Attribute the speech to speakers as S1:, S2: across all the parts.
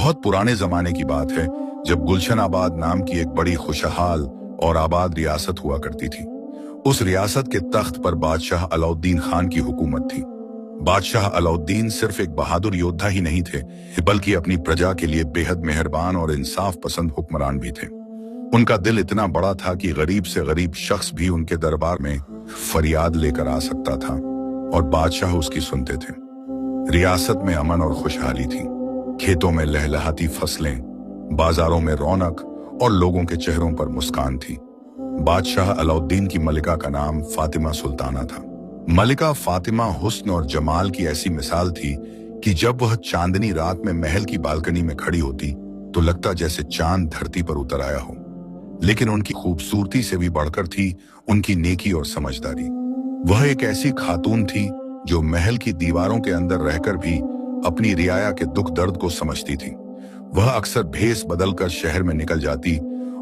S1: बहुत पुराने जमाने की बात है, जब गुलशन आबाद नाम की एक बड़ी खुशहाल और आबाद रियासत हुआ करती थी। उस रियासत के तख्त पर बादशाह अलाउद्दीन खान की हुकूमत थी। बादशाह अलाउद्दीन सिर्फ एक बहादुर योद्धा ही नहीं थे, बल्कि अपनी प्रजा के लिए बेहद मेहरबान और इंसाफ पसंद हुक्मरान भी थे। उनका दिल इतना बड़ा था कि गरीब से गरीब शख्स भी उनके दरबार में फरियाद लेकर आ सकता था और बादशाह उसकी सुनते थे। रियासत में अमन और खुशहाली थी। खेतों में लहलहाती फसलें, बाजारों में रौनक और लोगों के चेहरों पर मुस्कान थी। बादशाह अलाउद्दीन की मलिका का नाम फातिमा सुल्ताना था। मलिका फातिमा हुस्न और जमाल की ऐसी मिसाल थी कि जब वह चांदनी रात में महल की बालकनी में खड़ी होती तो लगता जैसे चांद धरती पर उतर आया हो। लेकिन उनकी खूबसूरती से भी बढ़कर थी उनकी नेकी और समझदारी। वह एक ऐसी खातून थी जो महल की दीवारों के अंदर रहकर भी अपनी रियाया के दुख दर्द को समझती थी। वह अक्सर भेष बदलकर शहर में निकल जाती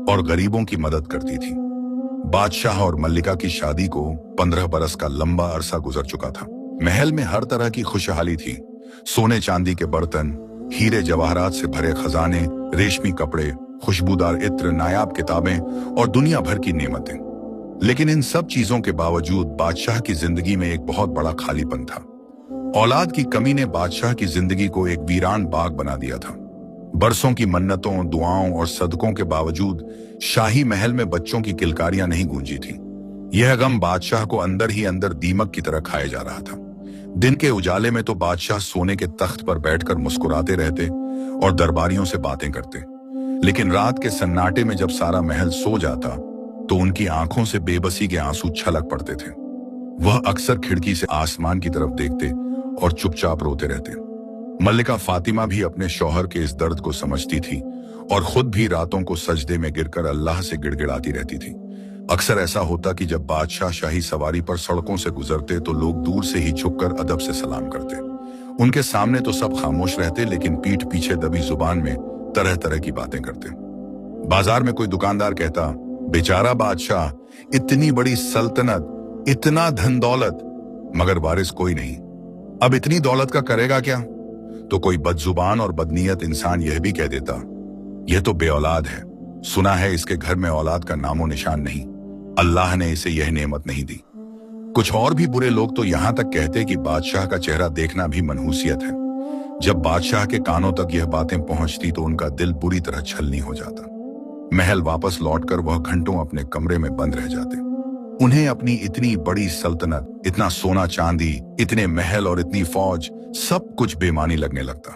S1: और गरीबों की मदद करती थी। बादशाह और मल्लिका की शादी को 15 बरस का लंबा अरसा गुजर चुका था। महल में हर तरह की खुशहाली थी। सोने चांदी के बर्तन, हीरे जवाहरात से भरे खजाने, रेशमी कपड़े, खुशबूदार इत्र, नायाब किताबें और दुनिया भर की नेमतें। लेकिन इन सब चीजों के बावजूद बादशाह की जिंदगी में एक बहुत बड़ा खालीपन था। औलाद की कमी ने बादशाह की जिंदगी को एक वीरान बाग बना दिया था। बरसों की मन्नतों, दुआओं और सदकों के बावजूद शाही महल में बच्चों की किलकारियां नहीं गूंजी थी। यह गम बादशाह को अंदर ही अंदर दीमक की तरह खाया जा रहा था। दिन के उजाले में तो बादशाह सोने के तख्त पर बैठकर मुस्कुराते रहते और दरबारियों से बातें करते, लेकिन रात के सन्नाटे में जब सारा महल सो जाता तो उनकी आंखों से बेबसी के आंसू छलक पड़ते थे। वह अक्सर खिड़की से आसमान की तरफ देखते और चुपचाप रोते रहते। मल्लिका फातिमा भी अपने शौहर के इस दर्द को समझती थी और खुद भी रातों को सजदे में गिरकर अल्लाह से गिड़गिड़ाती रहती थी। अक्सर ऐसा होता कि जब बादशाह शाही सवारी पर सड़कों से गुजरते तो लोग दूर से ही झुककर अदब से सलाम करते। उनके सामने तो सब खामोश रहते, लेकिन पीठ पीछे दबी जुबान में तरह तरह की बातें करते। बाजार में कोई दुकानदार कहता, बेचारा बादशाह, इतनी बड़ी सल्तनत, इतना धन दौलत, मगर वारिस कोई नहीं, अब इतनी दौलत का करेगा क्या? तो कोई बदजुबान और बदनीयत इंसान यह भी कह देता, यह तो बेऔलाद है, सुना है इसके घर में औलाद का नामो निशान नहीं, अल्लाह ने इसे यह नेमत नहीं दी। कुछ और भी बुरे लोग तो यहां तक कहते कि बादशाह का चेहरा देखना भी मनहूसियत है। जब बादशाह के कानों तक यह बातें पहुंचती तो उनका दिल बुरी तरह छलनी हो जाता। महल वापस लौटकर वह घंटों अपने कमरे में बंद रह जाते। उन्हें अपनी इतनी बड़ी सल्तनत, इतना सोना चांदी, इतने महल और इतनी फौज, सब कुछ बेमानी लगने लगता।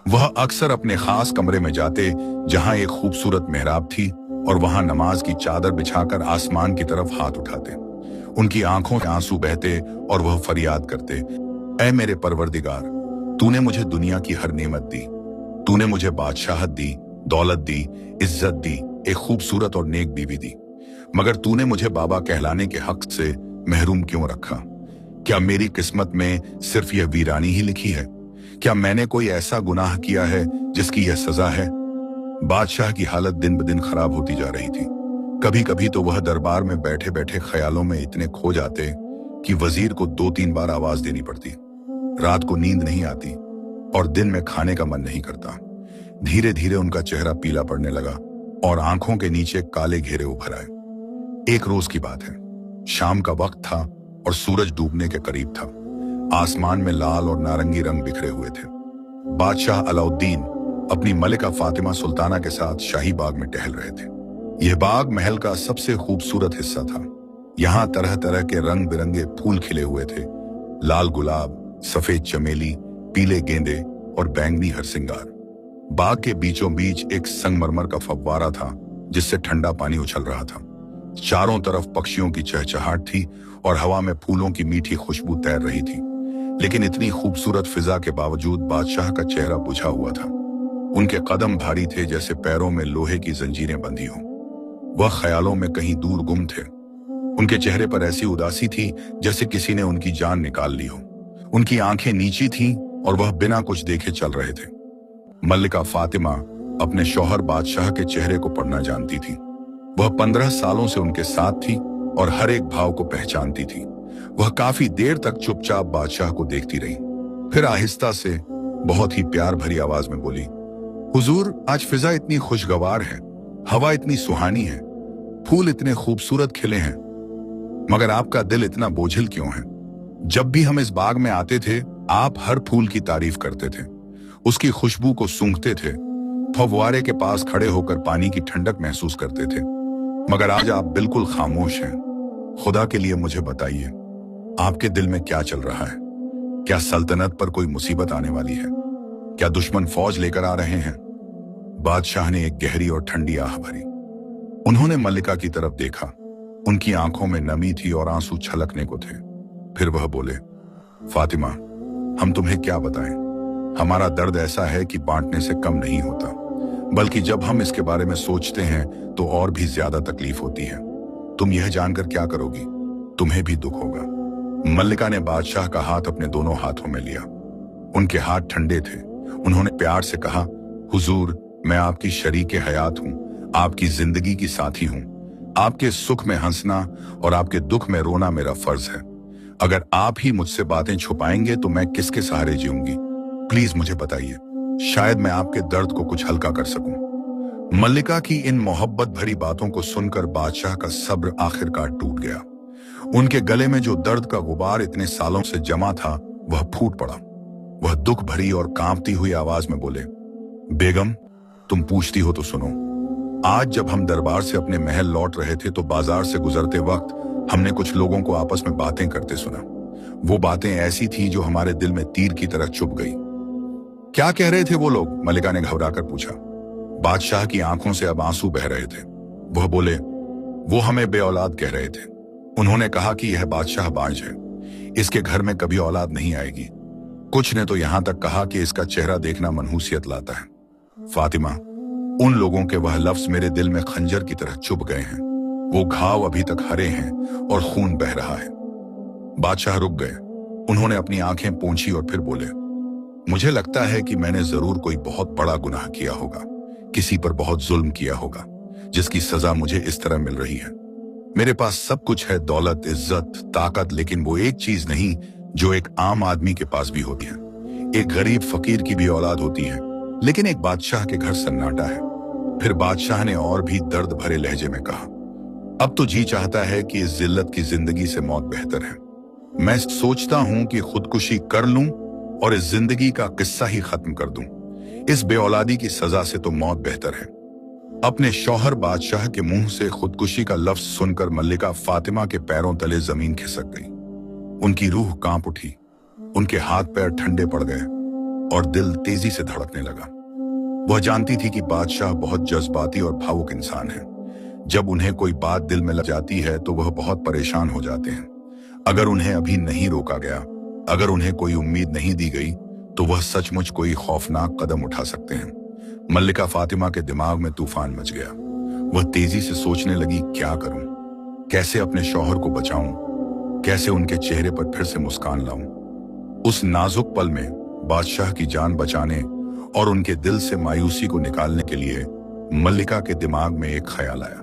S1: वह अक्सर अपने खास कमरे में जाते जहां एक खूबसूरत मेहराब थी और वहां नमाज की चादर बिछाकर आसमान की तरफ हाथ उठाते। उनकी आंखों से आंसू बहते और वह फरियाद करते, ऐ मेरे परवरदिगार, तूने मुझे दुनिया की हर नेमत दी, तूने मुझे बादशाहत दी, दौलत दी, इज्जत दी, एक खूबसूरत और नेक बीवी दी, मगर तूने मुझे बाबा कहलाने के हक से महरूम क्यों रखा? क्या मेरी किस्मत में सिर्फ यह वीरानी ही लिखी है? क्या मैंने कोई ऐसा गुनाह किया है जिसकी यह सजा है? बादशाह की हालत दिन ब दिन खराब होती जा रही थी। कभी कभी तो वह दरबार में बैठे बैठे ख्यालों में इतने खो जाते कि वजीर को 2-3 बार आवाज देनी पड़ती। रात को नींद नहीं आती और दिन में खाने का मन नहीं करता। धीरे धीरे उनका चेहरा पीला पड़ने लगा और आंखों के नीचे काले घेरे उभर आए। एक रोज की बात है, शाम का वक्त था और सूरज डूबने के करीब था। आसमान में लाल और नारंगी रंग बिखरे हुए थे। बादशाह अलाउद्दीन अपनी मलिका फातिमा सुल्ताना के साथ शाही बाग में टहल रहे थे। यह बाग महल का सबसे खूबसूरत हिस्सा था। यहाँ तरह तरह के रंग बिरंगे फूल खिले हुए थे, लाल गुलाब, सफेद चमेली, पीले गेंदे और बैंगनी हरसिंगार। बाग के बीचों बीच एक संगमरमर का फव्वारा था जिससे ठंडा पानी उछल रहा था। चारों तरफ पक्षियों की चहचहाट थी और हवा में फूलों की मीठी खुशबू तैर रही थी। लेकिन इतनी खूबसूरत फिजा के बावजूद बादशाह का चेहरा बुझा हुआ था। उनके कदम भारी थे जैसे पैरों में लोहे की जंजीरें बंधी हों। वह ख्यालों में कहीं दूर गुम थे। उनके चेहरे पर ऐसी उदासी थी जैसे किसी ने उनकी जान निकाल ली हो। उनकी आंखें नीची थीं और वह बिना कुछ देखे चल रहे थे। मल्लिका फातिमा अपने शौहर बादशाह के चेहरे को पढ़ना जानती थी। वह 15 सालों से उनके साथ थी और हर एक भाव को पहचानती थी। वह काफी देर तक चुपचाप बादशाह को देखती रही, फिर आहिस्ता से बहुत ही प्यार भरी आवाज में बोली, हुजूर, आज फिजा इतनी खुशगवार है, हवा इतनी सुहानी है, फूल इतने खूबसूरत खिले हैं, मगर आपका दिल इतना बोझिल क्यों है? जब भी हम इस बाग में आते थे, आप हर फूल की तारीफ करते थे, उसकी खुशबू को सूंघते थे, फव्वारे के पास खड़े होकर पानी की ठंडक महसूस करते थे, मगर आज आप बिल्कुल खामोश हैं। खुदा के लिए मुझे बताइए, आपके दिल में क्या चल रहा है? क्या सल्तनत पर कोई मुसीबत आने वाली है? क्या दुश्मन फौज लेकर आ रहे हैं? बादशाह ने एक गहरी और ठंडी आह भरी। उन्होंने मल्लिका की तरफ देखा। उनकी आंखों में नमी थी और आंसू छलकने को थे। फिर वह बोले, फातिमा, हम तुम्हें क्या बताएं? हमारा दर्द ऐसा है कि बांटने से कम नहीं होता, बल्कि जब हम इसके बारे में सोचते हैं तो और भी ज्यादा तकलीफ होती है। तुम यह जानकर क्या करोगी? तुम्हें भी दुख होगा। मल्लिका ने बादशाह का हाथ अपने दोनों हाथों में लिया। उनके हाथ ठंडे थे। उन्होंने प्यार से कहा, हुजूर, मैं आपकी शरीके हयात हूं, आपकी जिंदगी की साथी हूं। आपके सुख में हंसना और आपके दुख में रोना मेरा फर्ज है। अगर आप ही मुझसे बातें छुपाएंगे तो मैं किसके सहारे जीऊंगी? प्लीज मुझे बताइए, शायद मैं आपके दर्द को कुछ हल्का कर सकूं। मल्लिका की इन मोहब्बत भरी बातों को सुनकर बादशाह का सब्र आखिरकार टूट गया। उनके गले में जो दर्द का गुबार इतने सालों से जमा था, वह फूट पड़ा। वह दुख भरी और कांपती हुई आवाज में बोले, बेगम, तुम पूछती हो तो सुनो। आज जब हम दरबार से अपने महल लौट रहे थे तो बाजार से गुजरते वक्त हमने कुछ लोगों को आपस में बातें करते सुना। वो बातें ऐसी थी जो हमारे दिल में तीर की तरह चुभ गई। क्या कह रहे थे वो लोग? मल्लिका ने घबराकर पूछा। बादशाह की आंखों से अब आंसू बह रहे थे। वह बोले, वो हमें बेऔलाद कह रहे थे। उन्होंने कहा कि यह बादशाह बांझ है, इसके घर में कभी औलाद नहीं आएगी। कुछ ने तो यहां तक कहा कि इसका चेहरा देखना मनहूसियत लाता है। फातिमा, उन लोगों के वह लफ्ज मेरे दिल में खंजर की तरह चुभ गए हैं। वो घाव अभी तक हरे हैं और खून बह रहा है। बादशाह रुक गए। उन्होंने अपनी आंखें पोंछी और फिर बोले, मुझे लगता है कि मैंने जरूर कोई बहुत बड़ा गुनाह किया होगा, किसी पर बहुत जुल्म किया होगा, जिसकी सजा मुझे इस तरह मिल रही है। मेरे पास सब कुछ है, दौलत, इज्जत, ताकत, लेकिन वो एक चीज नहीं जो एक आम आदमी के पास भी होती है। एक गरीब फकीर की भी औलाद होती है, लेकिन एक बादशाह के घर सन्नाटा है। फिर बादशाह ने और भी दर्द भरे लहजे में कहा, अब तो जी चाहता है कि इस जिल्लत की जिंदगी से मौत बेहतर है। मैं सोचता हूं कि खुदकुशी कर लूं और इस जिंदगी का किस्सा ही खत्म कर दूं। इस बेऔलादी की सजा से तो मौत बेहतर है। अपने शौहर बादशाह के मुंह से खुदकुशी का लफ्ज सुनकर मल्लिका फातिमा के पैरों तले जमीन खिसक गई। उनकी रूह कांप उठी, उनके हाथ पैर ठंडे पड़ गए और दिल तेजी से धड़कने लगा। वह जानती थी कि बादशाह बहुत जज्बाती और भावुक इंसान है। जब उन्हें कोई बात दिल में लग जाती है तो वह बहुत परेशान हो जाते हैं। अगर उन्हें अभी नहीं रोका गया, अगर उन्हें कोई उम्मीद नहीं दी गई, तो वह सचमुच कोई खौफनाक कदम उठा सकते हैं। मल्लिका फातिमा के दिमाग में तूफान मच गया। वह तेजी से सोचने लगी, क्या करूं? कैसे अपने शौहर को बचाऊं? कैसे उनके चेहरे पर फिर से मुस्कान लाऊं? उस नाजुक पल में बादशाह की जान बचाने और उनके दिल से मायूसी को निकालने के लिए मल्लिका के दिमाग में एक ख्याल आया।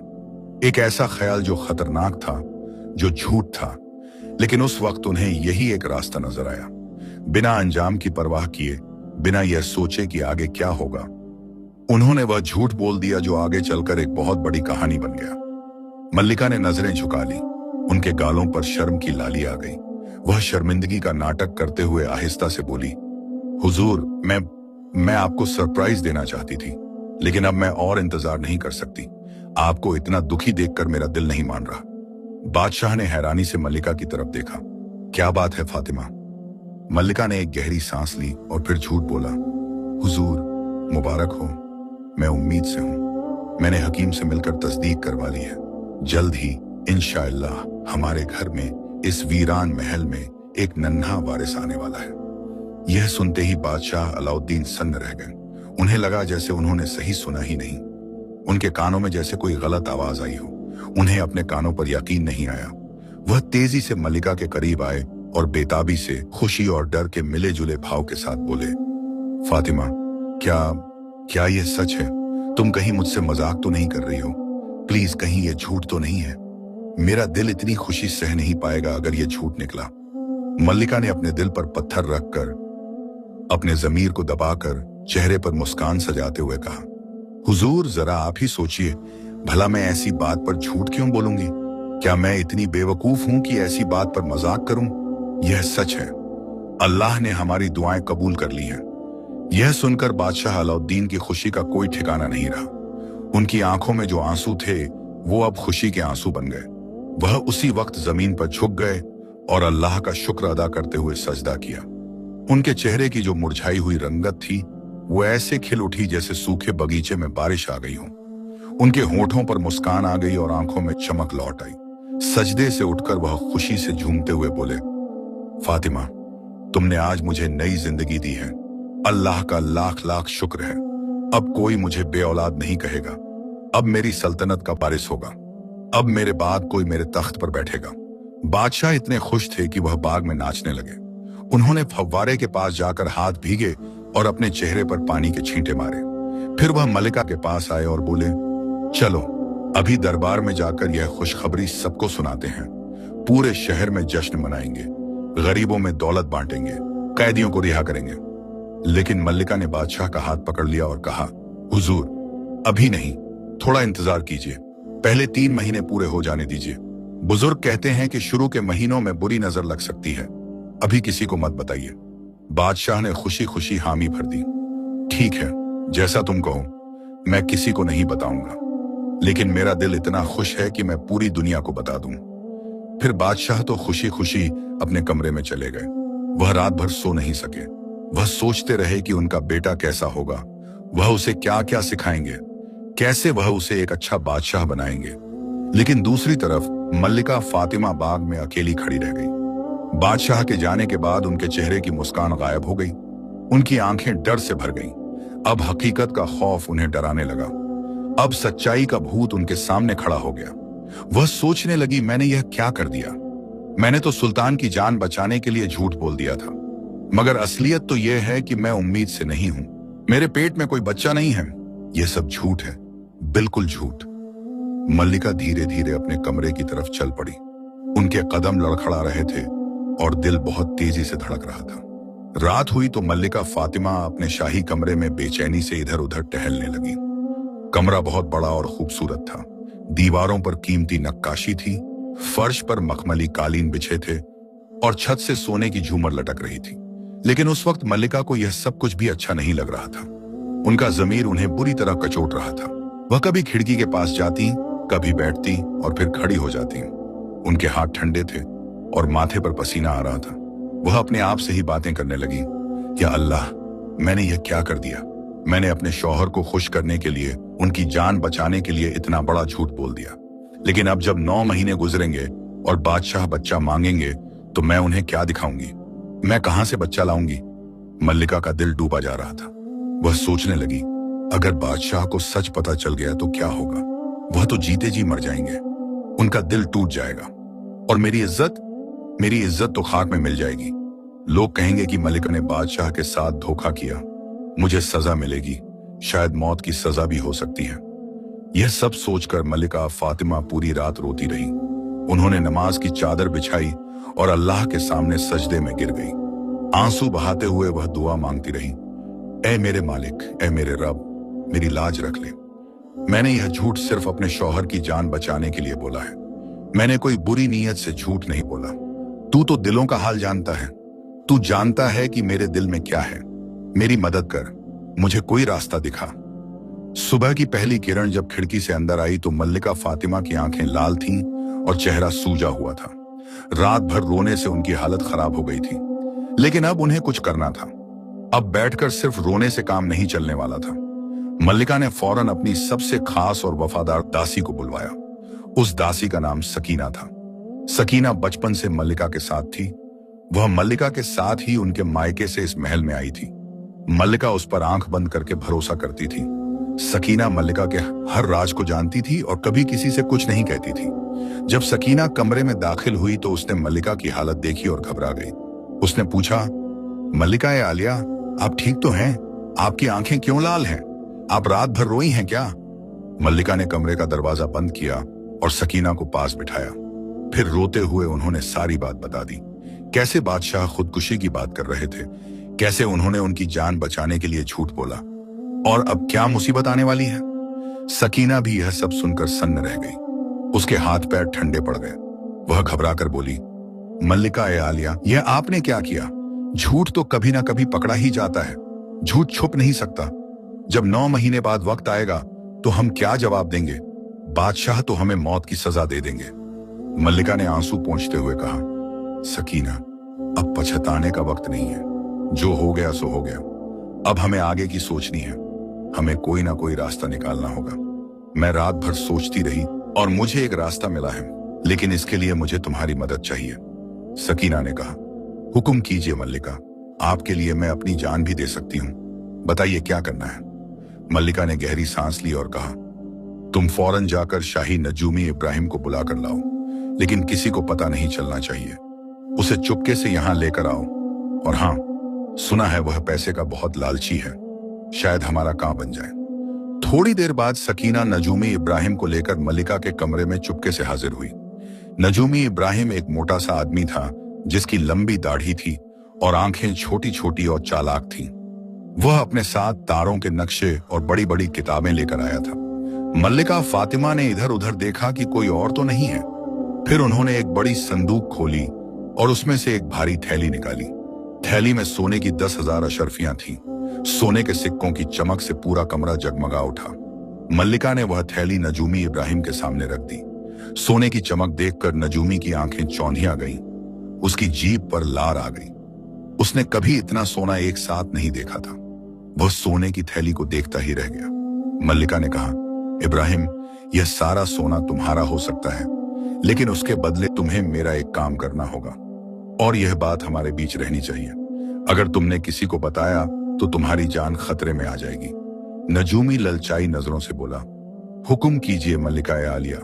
S1: एक ऐसा ख्याल जो खतरनाक था, जो झूठ था, लेकिन उस वक्त उन्हें यही एक रास्ता नजर आया। बिना अंजाम की परवाह किए, बिना यह सोचे कि आगे क्या होगा, उन्होंने वह झूठ बोल दिया जो आगे चलकर एक बहुत बड़ी कहानी बन गया। मल्लिका ने नजरें झुका ली। उनके गालों पर शर्म की लाली आ गई। वह शर्मिंदगी का नाटक करते हुए आहिस्ता से बोली, हुजूर, मैं आपको सरप्राइज देना चाहती थी, लेकिन अब मैं और इंतजार नहीं कर सकती। आपको इतना दुखी देखकर मेरा दिल नहीं मान रहा। बादशाह ने हैरानी से मल्लिका की तरफ देखा। क्या बात है फातिमा? मल्लिका ने एक गहरी सांस ली और फिर झूठ बोला, हुजूर, मुबारक हो। मैं उम्मीद से हूं। मैंने हकीम से मिलकर तस्दीक करवा ली है। जल्द ही इंशाअल्लाह हमारे घर में, इस वीरान महल में, एक नन्हा वारिस आने वाला है। यह सुनते ही बादशाह अलाउद्दीन सन्न रह गए। उन्हें लगा जैसे उन्होंने सही सुना ही नहीं। उनके कानों में जैसे कोई गलत आवाज आई हो। उन्हें अपने कानों पर यकीन नहीं आया। वह तेजी से मल्लिका के करीब आए और बेताबी से खुशी और डर के मिले जुले भाव के साथ बोले, फातिमा, क्या यह सच है? तुम कहीं मुझसे मजाक तो नहीं कर रही हो? प्लीज, कहीं यह झूठ तो नहीं है? मेरा दिल इतनी खुशी सह नहीं पाएगा अगर यह झूठ निकला। मल्लिका ने अपने दिल पर पत्थर रखकर, अपने जमीर को दबाकर चेहरे पर मुस्कान सजाते हुए कहा, हुजूर जरा आप ही सोचिए, भला मैं ऐसी बात पर झूठ क्यों बोलूंगी? क्या मैं इतनी बेवकूफ हूं कि ऐसी बात पर मजाक करूं? यह सच है, अल्लाह ने हमारी दुआएं कबूल कर ली हैं। यह सुनकर बादशाह अलाउद्दीन की खुशी का कोई ठिकाना नहीं रहा। उनकी आंखों में जो आंसू थे वो अब खुशी के आंसू बन गए। वह उसी वक्त जमीन पर झुक गए और अल्लाह का शुक्र अदा करते हुए सजदा किया। उनके चेहरे की जो मुरझाई हुई रंगत थी वो ऐसे खिल उठी जैसे सूखे बगीचे में बारिश आ गई हो। उनके होठों पर मुस्कान आ गई और आंखों में चमक लौट आई। सजदे से उठकर वह खुशी से झूमते हुए बोले, फातिमा, तुमने आज मुझे नई जिंदगी दी है। अल्लाह का लाख लाख शुक्र है। अब कोई मुझे बेऔलाद नहीं कहेगा। अब मेरी सल्तनत का वारिस होगा। अब मेरे बाद कोई मेरे तख्त पर बैठेगा। बादशाह इतने खुश थे कि वह बाग में नाचने लगे। उन्होंने फव्वारे के पास जाकर हाथ भीगे और अपने चेहरे पर पानी के छींटे मारे। फिर वह मलिका के पास आए और बोले, चलो अभी दरबार में जाकर यह खुशखबरी सबको सुनाते हैं। पूरे शहर में जश्न मनाएंगे, गरीबों में दौलत बांटेंगे, कैदियों को रिहा करेंगे। लेकिन मल्लिका ने बादशाह का हाथ पकड़ लिया और कहा, हुजूर, अभी नहीं, थोड़ा इंतजार कीजिए। पहले 3 महीने पूरे हो जाने दीजिए। बुजुर्ग कहते हैं कि शुरू के महीनों में बुरी नजर लग सकती है। अभी किसी को मत बताइए। बादशाह ने खुशी खुशी हामी भर दी। ठीक है, जैसा तुम कहो, मैं किसी को नहीं बताऊंगा। लेकिन मेरा दिल इतना खुश है कि मैं पूरी दुनिया को बता दूं। फिर बादशाह तो खुशी खुशी अपने कमरे में चले गए। वह रात भर सो नहीं सके। वह सोचते रहे कि उनका बेटा कैसा होगा, वह उसे क्या क्या सिखाएंगे, कैसे वह उसे एक अच्छा बादशाह बनाएंगे। लेकिन दूसरी तरफ मल्लिका फातिमा बाग में अकेली खड़ी रह गई। बादशाह के जाने के बाद उनके चेहरे की मुस्कान गायब हो गई। उनकी आंखें डर से भर गईं। अब हकीकत का खौफ उन्हें डराने लगा। अब सच्चाई का भूत उनके सामने खड़ा हो गया। वह सोचने लगी, मैंने यह क्या कर दिया? मैंने तो सुल्तान की जान बचाने के लिए झूठ बोल दिया था, मगर असलियत तो यह है कि मैं उम्मीद से नहीं हूं। मेरे पेट में कोई बच्चा नहीं है। यह सब झूठ है, बिल्कुल झूठ। मल्लिका धीरे धीरे अपने कमरे की तरफ चल पड़ी। उनके कदम लड़खड़ा रहे थे और दिल बहुत तेजी से धड़क रहा था। रात हुई तो मल्लिका फातिमा अपने शाही कमरे में बेचैनी से इधर उधर टहलने लगी। कमरा बहुत बड़ा और खूबसूरत था। दीवारों पर कीमती नक्काशी थी, फर्श पर मखमली कालीन बिछे थे और छत से सोने की झूमर लटक रही थी। लेकिन उस वक्त मल्लिका को यह सब कुछ भी अच्छा नहीं लग रहा था। उनका जमीर उन्हें बुरी तरह कचोट रहा था। वह कभी खिड़की के पास जाती, कभी बैठती और फिर खड़ी हो जाती। उनके हाथ ठंडे थे और माथे पर पसीना आ रहा था। वह अपने आप से ही बातें करने लगी, या अल्लाह, मैंने यह क्या कर दिया? मैंने अपने शौहर को खुश करने के लिए, उनकी जान बचाने के लिए इतना बड़ा झूठ बोल दिया। लेकिन अब जब 9 महीने गुजरेंगे और बादशाह बच्चा मांगेंगे तो मैं उन्हें क्या दिखाऊंगी? मैं कहां से बच्चा लाऊंगी? मल्लिका का दिल डूबा जा रहा था। वह सोचने लगी, अगर बादशाह को सच पता चल गया तो क्या होगा? वह तो जीते जी मर जाएंगे। उनका दिल टूट जाएगा और मेरी इज्जत तो खाक में मिल जाएगी। लोग कहेंगे कि मल्लिका ने बादशाह के साथ धोखा किया। मुझे सजा मिलेगी, शायद मौत की सजा भी हो सकती है। यह सब सोचकर मल्लिका फातिमा पूरी रात रोती रही। उन्होंने नमाज की चादर बिछाई और अल्लाह के सामने सजदे में गिर गई। आंसू बहाते हुए वह दुआ मांगती रही, ऐ मेरे मालिक, ऐ मेरे रब, मेरी लाज रख ले। मैंने यह झूठ सिर्फ अपने शौहर की जान बचाने के लिए बोला है। मैंने कोई बुरी नीयत से झूठ नहीं बोला। तू तो दिलों का हाल जानता है। तू जानता है कि मेरे दिल में क्या है। मेरी मदद कर, मुझे कोई रास्ता दिखा। सुबह की पहली किरण जब खिड़की से अंदर आई तो मल्लिका फातिमा की आंखें लाल थीं और चेहरा सूजा हुआ था। रात भर रोने से उनकी हालत खराब हो गई थी। लेकिन अब उन्हें कुछ करना था। अब बैठकर सिर्फ रोने से काम नहीं चलने वाला था। मल्लिका ने फौरन अपनी सबसे खास और वफादार दासी को बुलवाया। उस दासी का नाम सकीना था। सकीना बचपन से मल्लिका के साथ थी। वह मल्लिका के साथ ही उनके मायके से इस महल में आई थी। मल्लिका उस पर आंख बंद करके भरोसा करती थी। सकीना मल्लिका के हर राज को जानती थी और कभी किसी से कुछ नहीं कहती थी। जब सकीना कमरे में दाखिल हुई तो उसने मल्लिका की हालत देखी और घबरा गई। उसने पूछा, मल्लिका ए आलिया, आप ठीक तो हैं? आपकी आंखें क्यों लाल हैं? आप रात भर रोई हैं क्या? मल्लिका ने कमरे का दरवाजा बंद किया और सकीना को पास बिठाया। फिर रोते हुए उन्होंने सारी बात बता दी। कैसे बादशाह खुदकुशी की बात कर रहे थे, कैसे उन्होंने उनकी जान बचाने के लिए झूठ बोला और अब क्या मुसीबत आने वाली है। सकीना भी यह सब सुनकर सन्न रह गई। उसके हाथ पैर ठंडे पड़ गए। वह घबराकर बोली, मल्लिका ए आलिया, यह आपने क्या किया? झूठ तो कभी ना कभी पकड़ा ही जाता है। झूठ छुप नहीं सकता। जब 9 महीने बाद वक्त आएगा तो हम क्या जवाब देंगे? बादशाह तो हमें मौत की सजा दे देंगे। मल्लिका ने आंसू पोंछते हुए कहा, सकीना, अब पछताने का वक्त नहीं है। जो हो गया सो हो गया। अब हमें आगे की सोचनी है। हमें कोई ना कोई रास्ता निकालना होगा। मैं रात भर सोचती रही और मुझे एक रास्ता मिला है, लेकिन इसके लिए मुझे तुम्हारी मदद चाहिए। सकीना ने कहा, हुक्म कीजिए मल्लिका, आपके लिए मैं अपनी जान भी दे सकती हूँ। बताइए क्या करना है। मल्लिका ने गहरी सांस ली और कहा, तुम फौरन जाकर शाही नजूमी इब्राहिम को बुला कर लाओ, लेकिन किसी को पता नहीं चलना चाहिए। उसे चुपके से यहाँ लेकर आओ। और हाँ, सुना है वह पैसे का बहुत लालची है। शायद हमारा काम बन जाए। थोड़ी देर बाद सकीना नजूमी इब्राहिम को लेकर मल्लिका के कमरे में चुपके से हाजिर हुई। नजूमी इब्राहिम एक मोटा सा आदमी था, जिसकी लंबी दाढ़ी थी और आंखें छोटी छोटी और चालाक थीं। वह अपने साथ तारों के नक्शे और बड़ी बड़ी किताबें लेकर आया था। मल्लिका फातिमा ने इधर उधर देखा कि कोई और तो नहीं है। फिर उन्होंने एक बड़ी संदूक खोली और उसमें से एक भारी थैली निकाली। थैली में सोने की 10,000 अशर्फियां थीं। सोने के सिक्कों की चमक से पूरा कमरा जगमगा उठा। मल्लिका ने वह थैली नजूमी इब्राहिम के सामने रख दी। सोने की चमक देखकर नजूमी की आंखें चौंधिया गईं। उसकी जीभ पर लार आ गई। उसने कभी इतना सोना एक साथ नहीं देखा था। वह सोने की थैली को देखता ही रह गया। मल्लिका ने कहा, इब्राहिम, यह सारा सोना तुम्हारा हो सकता है, लेकिन उसके बदले तुम्हें मेरा एक काम करना होगा, और यह बात हमारे बीच रहनी चाहिए। अगर तुमने किसी को बताया तो तुम्हारी जान खतरे में आ जाएगी। नजूमी ललचाई नजरों से बोला, हुक्म कीजिए मल्लिका ए आलिया,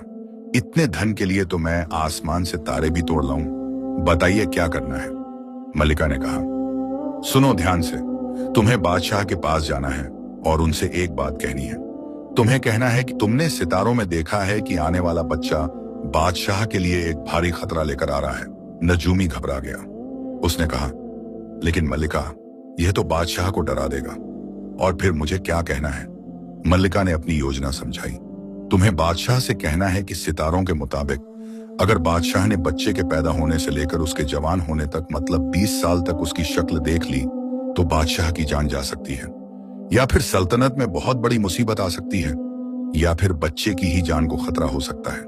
S1: इतने धन के लिए तो मैं आसमान से तारे भी तोड़ लाऊं। बताइए क्या करना है। मल्लिका ने कहा, सुनो ध्यान से, तुम्हें बादशाह के पास जाना है और उनसे एक बात कहनी है। तुम्हें कहना है कि तुमने सितारों में देखा है कि आने वाला बच्चा बादशाह के लिए एक भारी खतरा लेकर आ रहा है। नजूमी घबरा गया। उसने कहा, लेकिन मल्लिका, यह तो बादशाह को डरा देगा। और फिर मुझे क्या कहना है? मल्लिका ने अपनी योजना समझाई। तुम्हें बादशाह से कहना है कि सितारों के मुताबिक अगर बादशाह ने बच्चे के पैदा होने से लेकर उसके जवान होने तक, मतलब 20 साल तक उसकी शक्ल देख ली, तो बादशाह की जान जा सकती है, या फिर सल्तनत में बहुत बड़ी मुसीबत आ सकती है, या फिर बच्चे की ही जान को खतरा हो सकता है।